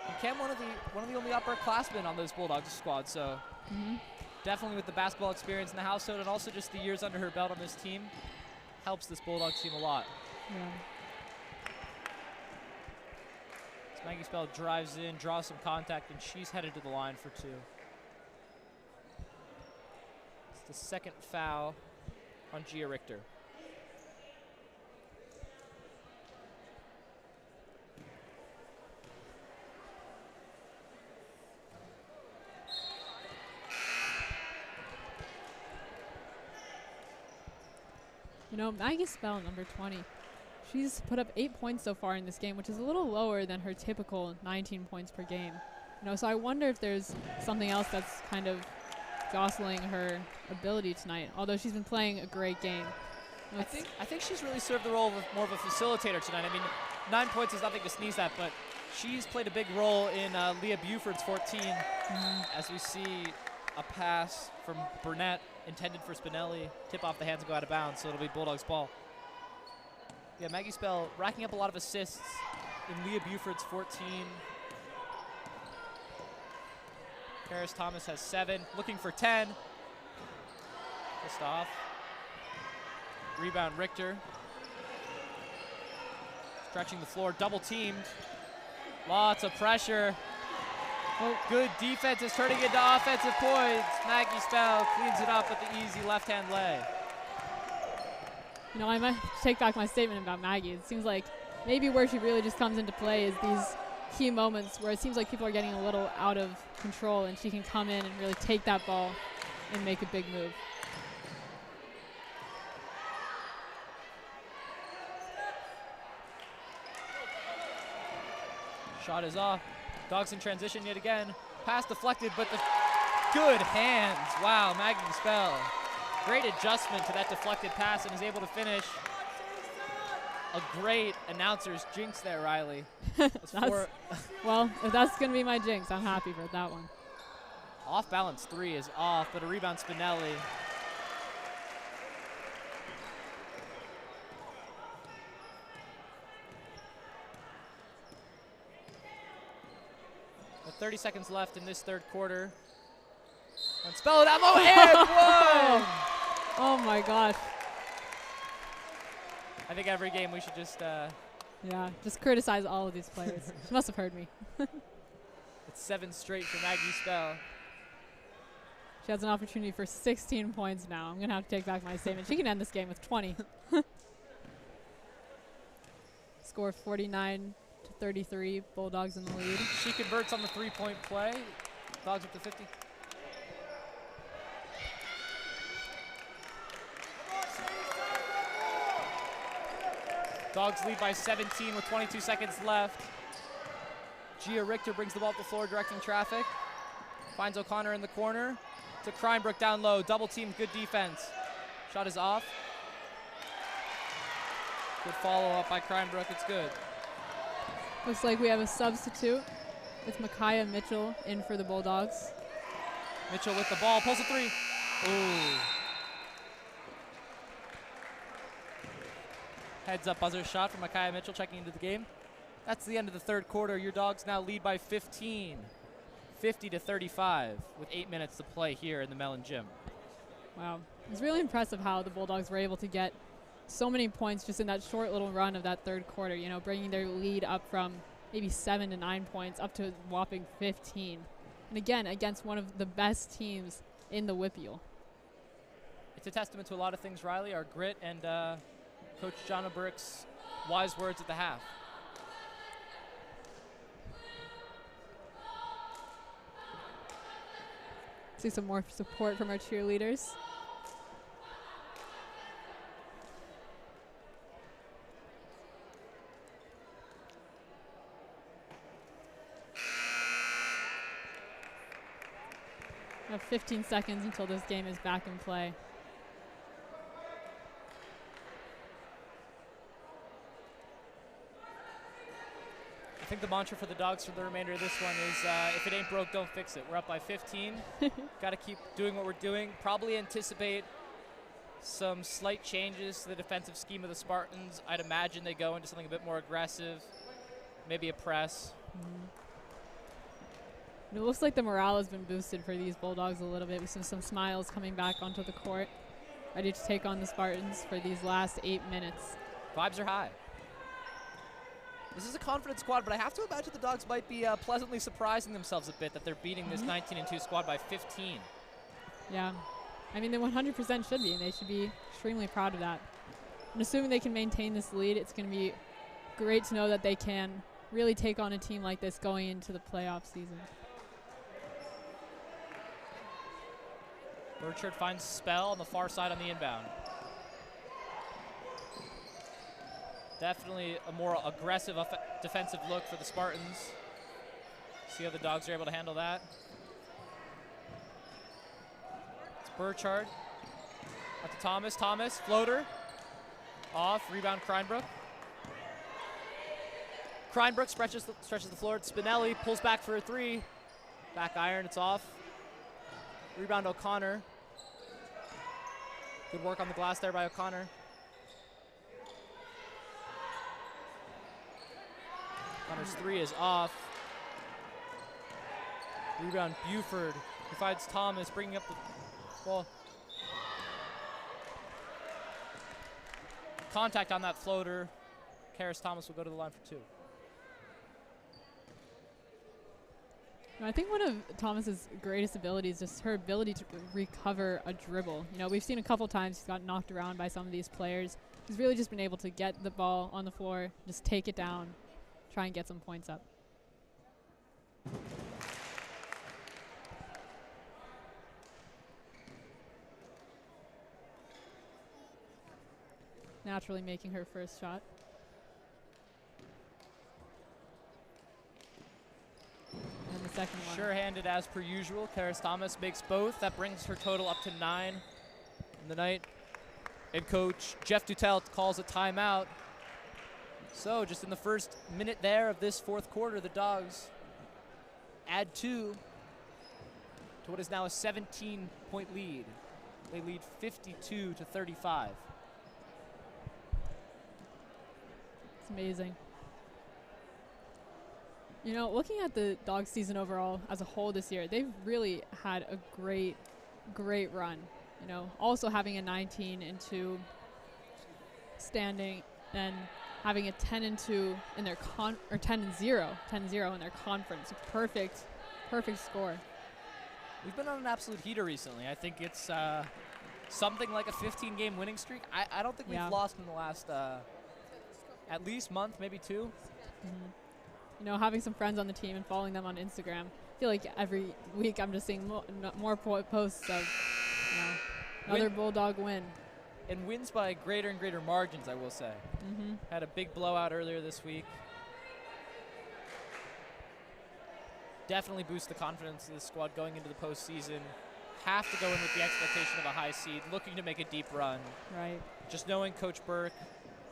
And Cam, one of the only upperclassmen on those Bulldogs squad, so definitely with the basketball experience in the household and also just the years under her belt on this team, helps this Bulldogs team a lot. Yeah. As Maggie Spell drives in, draws some contact, and she's headed to the line for 2. It's the second foul on Gia Richter. You know, Maggie Spell, number 20, she's put up 8 points so far in this game, which is a little lower than her typical 19 points per game. You know, so I wonder if there's something else that's kind of jostling her ability tonight, although she's been playing a great game. I think she's really served the role of more of a facilitator tonight. I mean, 9 points is nothing to sneeze at, but she's played a big role in Leah Buford's 14, as we see a pass from Burnett intended for Spinelli, tip off the hands and go out of bounds, so it'll be Bulldogs ball. Yeah, Maggie Spell racking up a lot of assists in Leah Buford's 14. Karis Thomas has 7, looking for 10. Just off. Rebound Richter. Stretching the floor, double teamed. Lots of pressure. Oh, good defense is turning into offensive points. Maggie Spell cleans it up with the easy left-hand lay. You know, I might take back my statement about Maggie. It seems like maybe where she really just comes into play is these key moments where it seems like people are getting a little out of control and she can come in and really take that ball and make a big move. Shot is off. Dogs in transition yet again. Pass deflected, but the good hands. Wow, Maggie Spell. Great adjustment to that deflected pass and is able to finish. A great announcer's jinx there, Riley. Well, if that's going to be my jinx, I'm happy for that one. Off balance 3 is off, but a rebound Spinelli. With 30 seconds left in this third quarter. And Spell it out low and one! Oh my gosh. I think every game we should just yeah, just criticize all of these players. She must have heard me. It's 7 straight for Maggie Spell. She has an opportunity for 16 points now. I'm going to have to take back my statement. She can end this game with 20. Score 49-33, Bulldogs in the lead. She converts on the 3-point play. Dogs up to 50. Dogs lead by 17 with 22 seconds left. Gia Richter brings the ball up the floor, directing traffic. Finds O'Connor in the corner. To Kreinbrook down low, double team, good defense. Shot is off. Good follow-up by Cranbrook. It's good. Looks like we have a substitute with Micaiah Mitchell in for the Bulldogs. Mitchell with the ball, pulls a three. Ooh. Heads up buzzer shot from Micaiah Mitchell checking into the game. That's the end of the third quarter. Your Dogs now lead by 15, 50-35, with 8 minutes to play here in the Mellon Gym. Wow. It's really impressive how the Bulldogs were able to get so many points just in that short little run of that third quarter, you know, bringing their lead up from maybe 7 to 9 points up to a whopping 15. And again, against one of the best teams in the WPIAL. It's a testament to a lot of things, Riley, our grit and Coach John O'Burke's wise words at the half. See some more support from our cheerleaders. We have 15 seconds until this game is back in play. I think the mantra for the Dogs for the remainder of this one is if it ain't broke, don't fix it. We're up by 15. Got to keep doing what we're doing. Probably anticipate some slight changes to the defensive scheme of the Spartans. I'd imagine they go into something a bit more aggressive, maybe a press. It looks like the morale has been boosted for these Bulldogs a little bit. We see some smiles coming back onto the court, ready to take on the Spartans for these last 8 minutes. Vibes are high. This is a confident squad, but I have to imagine the Dogs might be pleasantly surprising themselves a bit that they're beating this 19-2 squad by 15. Yeah. I mean, they 100% should be, and they should be extremely proud of that. And assuming they can maintain this lead, it's going to be great to know that they can really take on a team like this going into the playoff season. Burchard finds Spell on the far side on the inbound. Definitely a more aggressive defensive look for the Spartans. See how the Dogs are able to handle that. It's Burchard. Out to Thomas. Thomas, floater. Off, rebound Cranbrook. Cranbrook stretches the floor. Spinelli pulls back for a three. Back iron, it's off. Rebound O'Connor. Good work on the glass there by O'Connor. O'Connor's three is off. Rebound Buford. He finds Thomas, bringing up the ball. Contact on that floater. Karis Thomas will go to the line for two. I think one of Thomas's greatest abilities is just her ability to recover a dribble. You know, we've seen a couple times he's got knocked around by some of these players. He's really just been able to get the ball on the floor, just take it down, try and get some points up. Naturally making her first shot. And the second one. Sure-handed as per usual. Karis Thomas makes both. That brings her total up to 9 in the night. And Coach Jeff Dutelt calls a timeout. So just in the first minute there of this fourth quarter, the Dogs add 2 to what is now a 17-point lead. They lead 52-35. It's amazing. You know, looking at the Dogs season overall as a whole this year, they've really had a great, great run. You know, also having a 19-2 standing and having a 10-2 in their 10-0 in their conference. A perfect score. We've been on an absolute heater recently. I think it's something like a 15-game winning streak. I don't think we've lost in the last at least month, maybe 2. Mm-hmm. You know, having some friends on the team and following them on Instagram, I feel like every week I'm just seeing more posts of, you know, another Bulldog win. And wins by greater and greater margins, I will say. Mm-hmm. Had a big blowout earlier this week. Definitely boosts the confidence of the squad going into the postseason. have to go in with the expectation of a high seed, looking to make a deep run. Right. Just knowing Coach Burke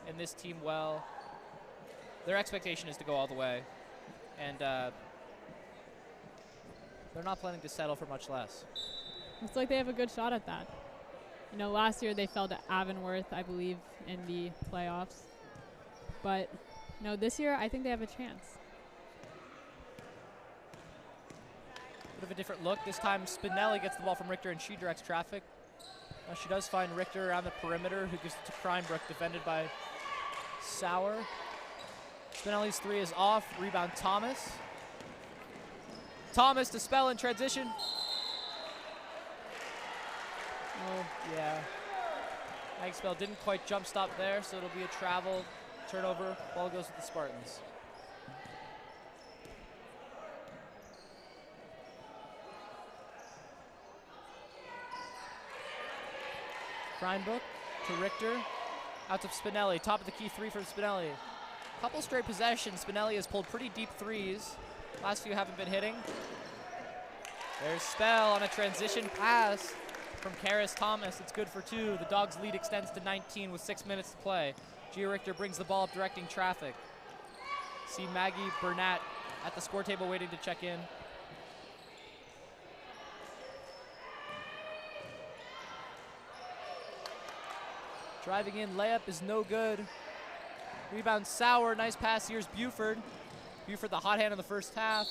and this team well, their expectation is to go all the way. And they're not planning to settle for much less. Looks like they have a good shot at that. You know, last year they fell to Avonworth, I believe, in the playoffs. But, you know, this year I think they have a chance. Bit of a different look. This time Spinelli gets the ball from Richter and she directs traffic. She does find Richter around the perimeter, who gives it to Kreinbrook, defended by Sauer. Spinelli's three is off. Rebound Thomas. Thomas to spell in transition. Oh, yeah. Magspell didn't quite jump stop there, so it'll be a travel turnover. Ball goes with the Spartans. Kreinbrook to Richter. Out to Spinelli. Top of the key three from Spinelli. Couple straight possessions. Spinelli has pulled pretty deep threes. Last few haven't been hitting. There's Spell on a transition pass from Karis Thomas. It's good for two. The Dogs' lead extends to 19 with 6 minutes to play. Gia Richter brings the ball up, directing traffic. See Maggie Burnett at the score table waiting to check in. Driving in, layup is no good. Rebound Sauer, nice pass. Here's Buford. Buford the hot hand in the first half.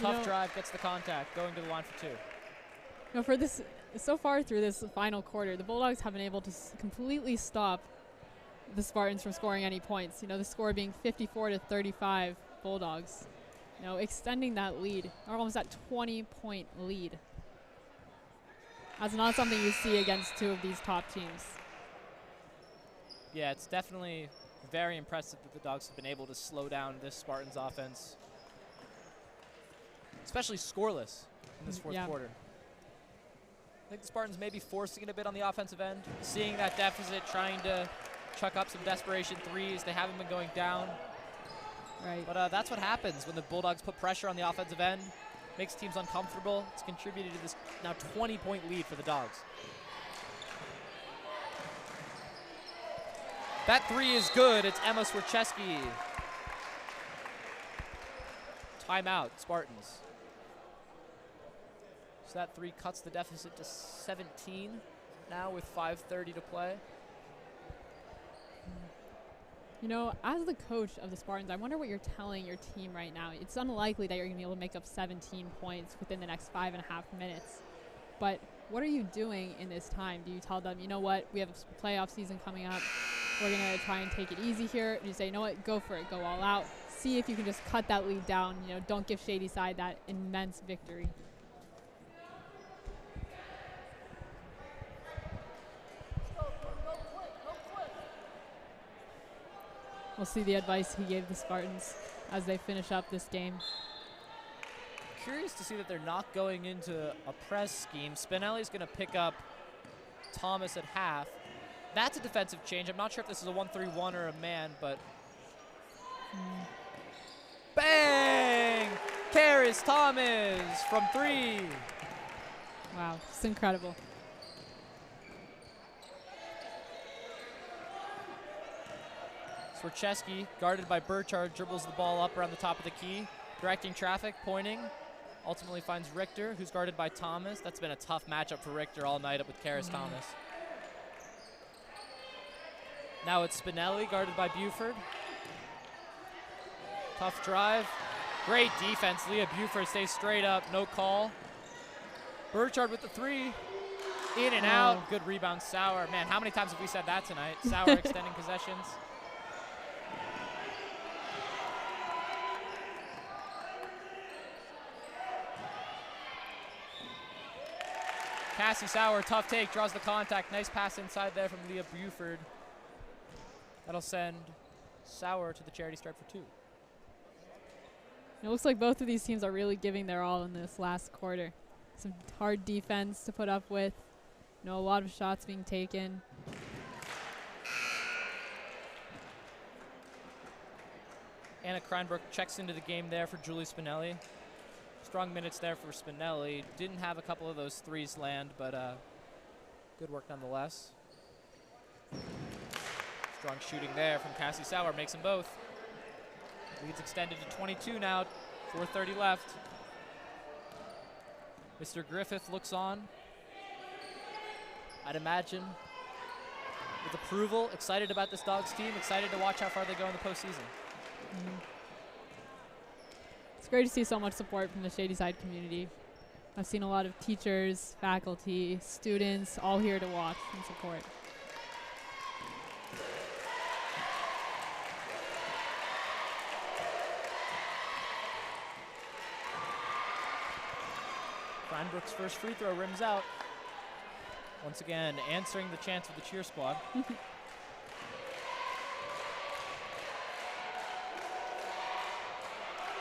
Tough drive, gets the contact, going to the line for two. You know, for this, so far through this final quarter, the Bulldogs have been able to completely stop the Spartans from scoring any points. You know, the score being 54-35 Bulldogs. You know, extending that lead, or almost that 20-point lead. That's not something you see against two of these top teams. Yeah, it's definitely very impressive that the Dogs have been able to slow down this Spartans offense. Especially scoreless in this fourth quarter. I think the Spartans may be forcing it a bit on the offensive end. Seeing that deficit, trying to chuck up some desperation threes. They haven't been going down. Right. But that's what happens when the Bulldogs put pressure on the offensive end. Makes teams uncomfortable. It's contributed to this now 20-point lead for the Dogs. That three is good. It's Emma Swarczewski. Timeout, Spartans. So that three cuts the deficit to 17 now with 5:30 to play. You know, as the coach of the Spartans, I wonder what you're telling your team right now. It's unlikely that you're going to be able to make up 17 points within the next 5.5 minutes. But what are you doing in this time? Do you tell them, you know what, we have a playoff season coming up. We're going to try and take it easy here. You say, you know what, go for it, go all out. See if you can just cut that lead down. You know, don't give Shady Side that immense victory. We'll see the advice he gave the Spartans as they finish up this game. Curious to see that they're not going into a press scheme. Spinelli's going to pick up Thomas at half. That's a defensive change. I'm not sure if this is a 1-3-1 or a man, but bang! Karis Thomas from three. Wow, it's incredible. Swarczewski, guarded by Burchard, dribbles the ball up around the top of the key, directing traffic, pointing. Ultimately finds Richter, who's guarded by Thomas. That's been a tough matchup for Richter all night up with Karis Thomas. Now it's Spinelli, guarded by Buford. Tough drive. Great defense. Leah Buford stays straight up, no call. Burchard with the three. In and out. Good rebound, Sauer. Man, how many times have we said that tonight? Sauer extending possessions. Cassie Sauer, tough take, draws the contact. Nice pass inside there from Leah Buford. That'll send Sauer to the charity stripe for two. It looks like both of these teams are really giving their all in this last quarter. Some hard defense to put up with. You know, a lot of shots being taken. Anna Kreinbrook checks into the game there for Julie Spinelli. Strong minutes there for Spinelli. Didn't have a couple of those threes land, but good work nonetheless. Strong shooting there from Cassie Sauer, makes them both. Lead's extended to 22 now, 4:30 left. Mr. Griffith looks on. I'd imagine with approval, excited about this Dogs team, excited to watch how far they go in the postseason. It's great to see so much support from the Shady Side community. I've seen a lot of teachers, faculty, students, all here to watch and support. Brooks' first free throw rims out. Once again, answering the chants of the cheer squad.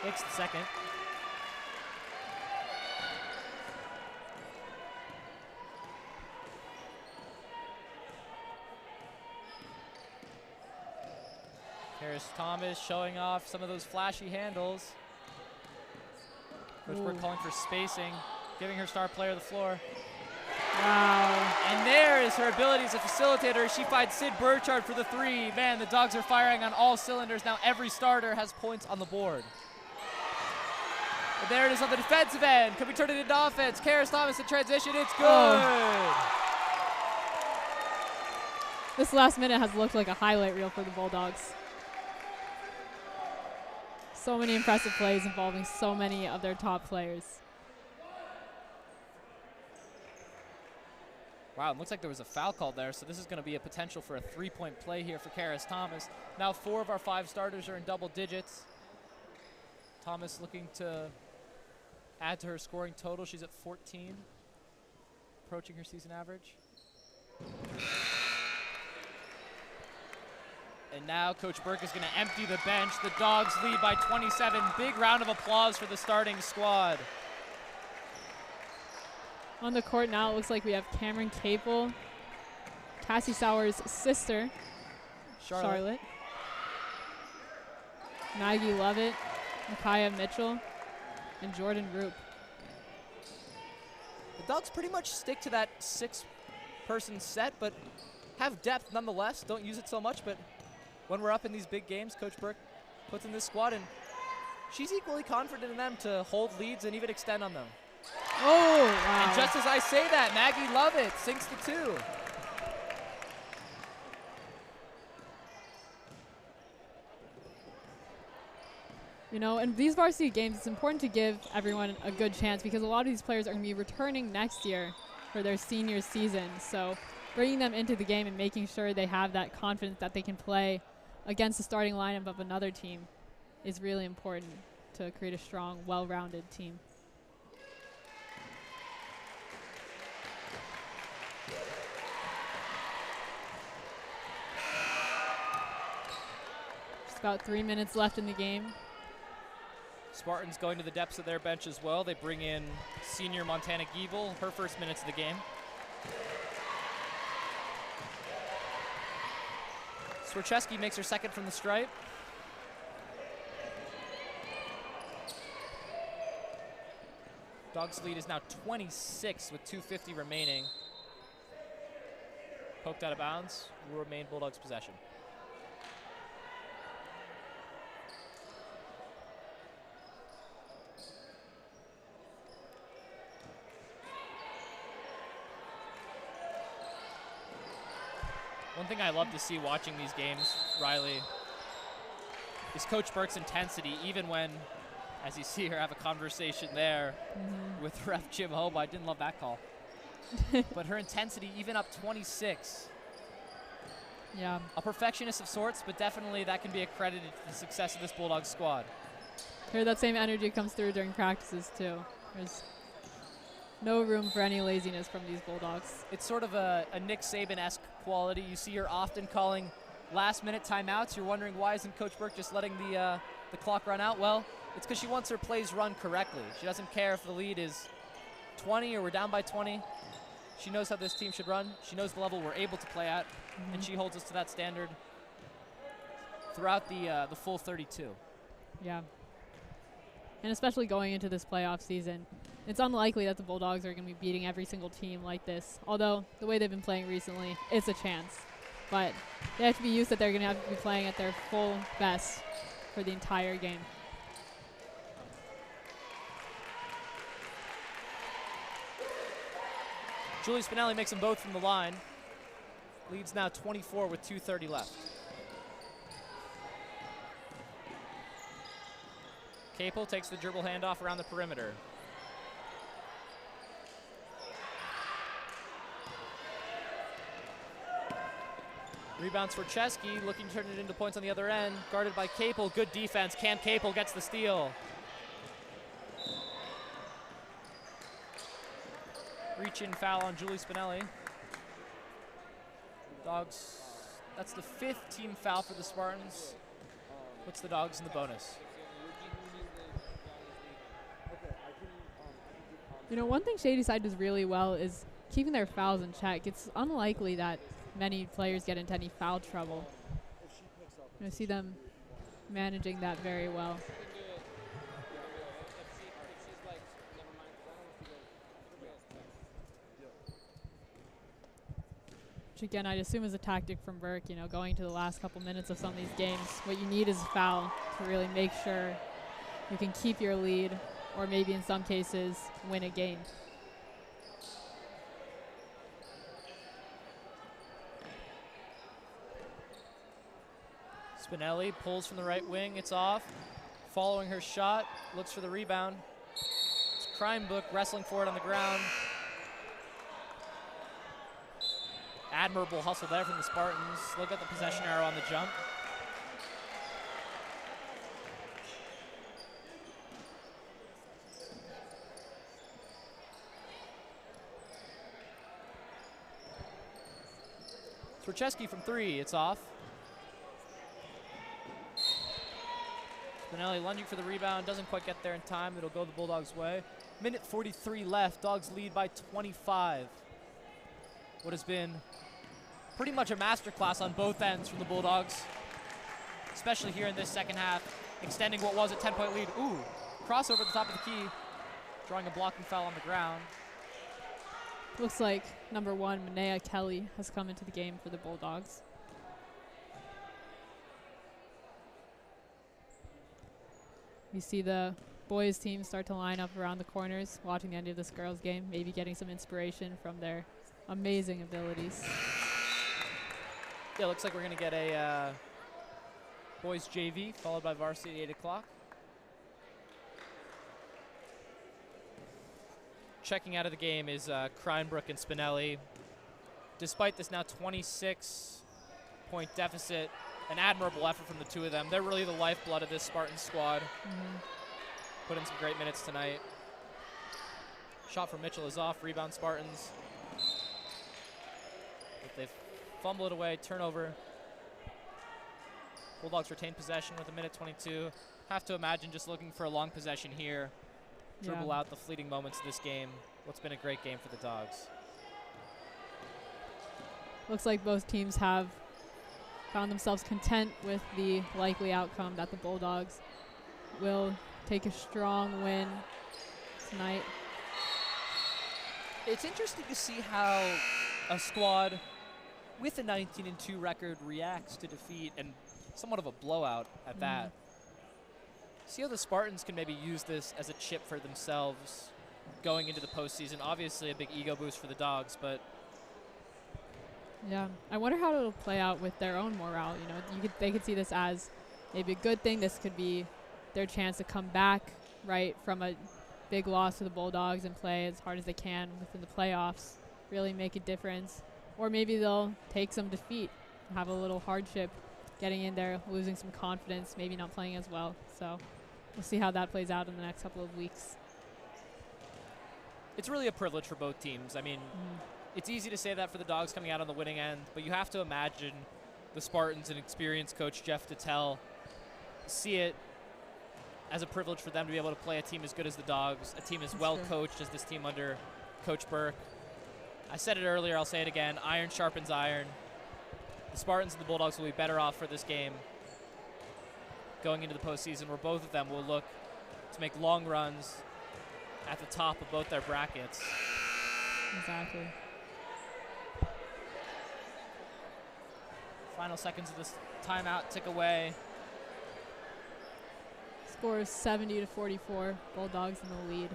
Makes the second. Harris Thomas showing off some of those flashy handles. Coach Burke calling for spacing, giving her star player the floor. Wow. And there is her ability as a facilitator. She finds Sid Burchard for the three. Man, the Dogs are firing on all cylinders. Now every starter has points on the board. And there it is on the defensive end. Can we turn it into offense? Karis Thomas in transition. It's good. This last minute has looked like a highlight reel for the Bulldogs. So many impressive plays involving so many of their top players. Wow, it looks like there was a foul called there, so this is going to be a potential for a three-point play here for Karis Thomas. Now 4 of our 5 starters are in double digits. Thomas looking to add to her scoring total. She's at 14, approaching her season average. And now Coach Burke is going to empty the bench. The Dogs lead by 27. Big round of applause for the starting squad. On the court now, it looks like we have Cameron Capel, Cassie Sauer's sister, Charlotte. Maggie Lovett, Micaiah Mitchell, and Jordan Roop. The Dogs pretty much stick to that 6-person set, but have depth nonetheless. Don't use it so much, but when we're up in these big games, Coach Burke puts in this squad, and she's equally confident in them to hold leads and even extend on them. Oh, wow. And just as I say that, Maggie Lovett sinks the 2. You know, in these varsity games, it's important to give everyone a good chance because a lot of these players are going to be returning next year for their senior season. So bringing them into the game and making sure they have that confidence that they can play against the starting lineup of another team is really important to create a strong, well-rounded team. Just about 3 minutes left in the game. Spartans going to the depths of their bench as well. They bring in senior Montana Giebel, her first minutes of the game. Swercheski makes her second from the stripe. Dogs lead is now 26 with 2:50 remaining. Poked out of bounds, will remain Bulldogs' possession. One thing I love to see watching these games, Riley, is Coach Burke's intensity, even when, as you see her have a conversation there with ref Jim Hoba. I didn't love that call. But her intensity, even up 26. Yeah. A perfectionist of sorts, but definitely that can be accredited to the success of this Bulldogs squad. Here, that same energy comes through during practices, too. There's no room for any laziness from these Bulldogs. It's sort of a Nick Saban-esque quality. You see her often calling last-minute timeouts. You're wondering why isn't Coach Burke just letting the clock run out? Well, it's because she wants her plays run correctly. She doesn't care if the lead is 20 or we're down by 20. She knows how this team should run. She knows the level we're able to play at, and she holds us to that standard throughout the full 32. Yeah. and especially going into this playoff season. It's unlikely that the Bulldogs are going to be beating every single team like this, although the way they've been playing recently, it's a chance. But they have to be used that they're going to have to be playing at their full best for the entire game. Julie Spinelli makes them both from the line. Leads now 24 with 2:30 left. Capel takes the dribble handoff around the perimeter. Rebounds for Chesky, looking to turn it into points on the other end. Guarded by Capel, good defense. Cam Capel gets the steal. Reach-in foul on Julie Spinelli. Dogs, that's the 5th team foul for the Spartans. Puts the Dogs in the bonus. You know, one thing Shady Side does really well is keeping their fouls in check. It's unlikely that many players get into any foul trouble. I see them managing that very well. Which again, I'd assume is a tactic from Burke, you know, going to the last couple minutes of some of these games. What you need is a foul to really make sure you can keep your lead, or maybe in some cases, win a game. Spinelli pulls from the right wing, it's off. Following her shot, looks for the rebound. It's Crime Book wrestling for it on the ground. Admirable hustle there from the Spartans. Look at the possession arrow on the jump. Swercheski from 3, it's off. Spinelli lunging for the rebound, doesn't quite get there in time. It'll go the Bulldogs' way. Minute 43 left, Dogs lead by 25. What has been pretty much a masterclass on both ends from the Bulldogs, especially here in this second half, extending what was a 10-point lead. Ooh, crossover at the top of the key, drawing a blocking foul on the ground. Looks like number 1, Manea Kelly, has come into the game for the Bulldogs. You see the boys team start to line up around the corners, watching the end of this girls game, maybe getting some inspiration from their amazing abilities. Yeah, looks like we're going to get a boys JV, followed by varsity at 8 o'clock. Checking out of the game is Kreinbrook and Spinelli. Despite this now 26-point deficit, an admirable effort from the two of them. They're really the lifeblood of this Spartan squad. Put in some great minutes tonight. Shot from Mitchell is off, rebound Spartans. But they've fumbled it away, turnover. Bulldogs retain possession with a minute 22. Have to imagine just looking for a long possession here. Dribble out the fleeting moments of this game. What's been a great game for the Dogs. Looks like both teams have found themselves content with the likely outcome that the Bulldogs will take a strong win tonight. It's interesting to see how a squad with a 19-2 record reacts to defeat, and somewhat of a blowout at that. See how the Spartans can maybe use this as a chip for themselves going into the postseason. Obviously a big ego boost for the Dogs, but yeah, I wonder how it'll play out with their own morale. You know, they could see this as maybe a good thing. This could be their chance to come back, right, from a big loss to the Bulldogs and play as hard as they can within the playoffs, really make a difference. Or maybe they'll take some defeat, have a little hardship getting in there, losing some confidence, maybe not playing as well. So we'll see how that plays out in the next couple of weeks. It's really a privilege for both teams. I mean, it's easy to say that for the Dogs coming out on the winning end, but you have to imagine the Spartans and experienced coach Jeff Dittel see it as a privilege for them to be able to play a team as good as the Dogs, a team as well coached as this team under Coach Burke. I said it earlier, I'll say it again, iron sharpens iron. The Spartans and the Bulldogs will be better off for this game going into the postseason, where both of them will look to make long runs at the top of both their brackets. Exactly. Final seconds of this timeout tick away. Score is 70-44. Bulldogs in the lead.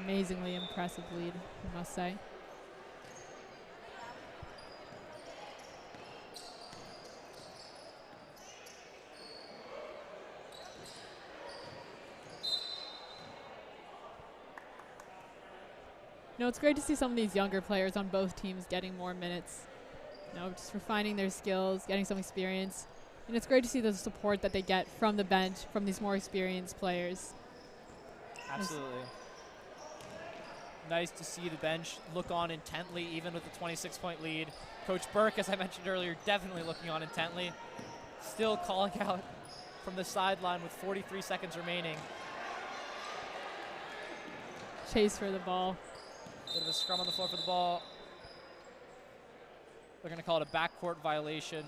Amazingly impressive lead, I must say. You know, it's great to see some of these younger players on both teams getting more minutes. You know, just refining their skills, getting some experience. And it's great to see the support that they get from the bench, from these more experienced players. Absolutely. Nice to see the bench look on intently, even with the 26-point lead. Coach Burke, as I mentioned earlier, definitely looking on intently. Still calling out from the sideline with 43 seconds remaining. Chase for the ball. Bit of a scrum on the floor for the ball. They're going to call it a backcourt violation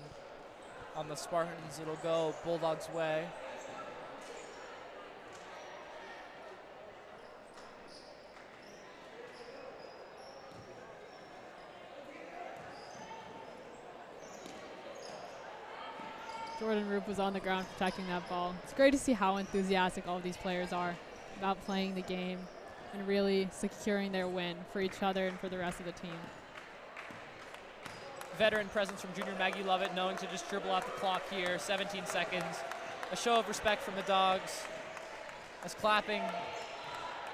on the Spartans. It'll go Bulldogs' way. Jordan Roop was on the ground protecting that ball. It's great to see how enthusiastic all of these players are about playing the game and really securing their win for each other and for the rest of the team. Veteran presence from junior Maggie Lovett, knowing to just dribble out the clock here. 17 seconds. A show of respect from the Dogs as clapping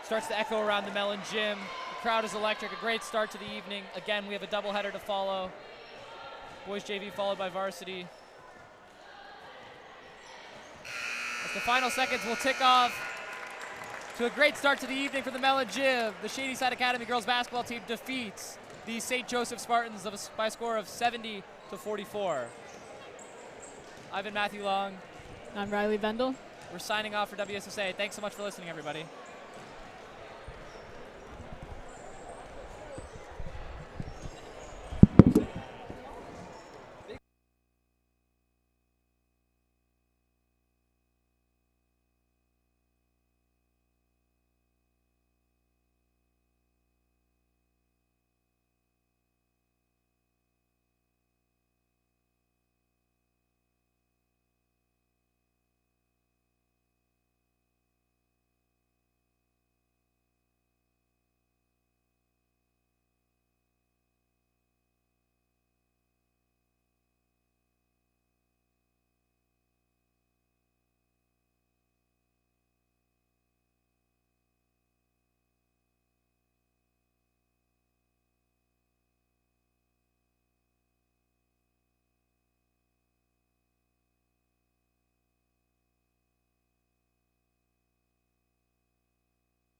starts to echo around the Mellon Gym. The crowd is electric. A great start to the evening. Again, we have a doubleheader to follow. Boys JV followed by varsity. As the final seconds will tick off to a great start to the evening for the Mellon Gym. The Shady Side Academy girls basketball team defeats the St. Joseph Spartans by a score of 70-44. I've been Matthew Long. I'm Riley Bendel. We're signing off for WSSA. Thanks so much for listening, everybody.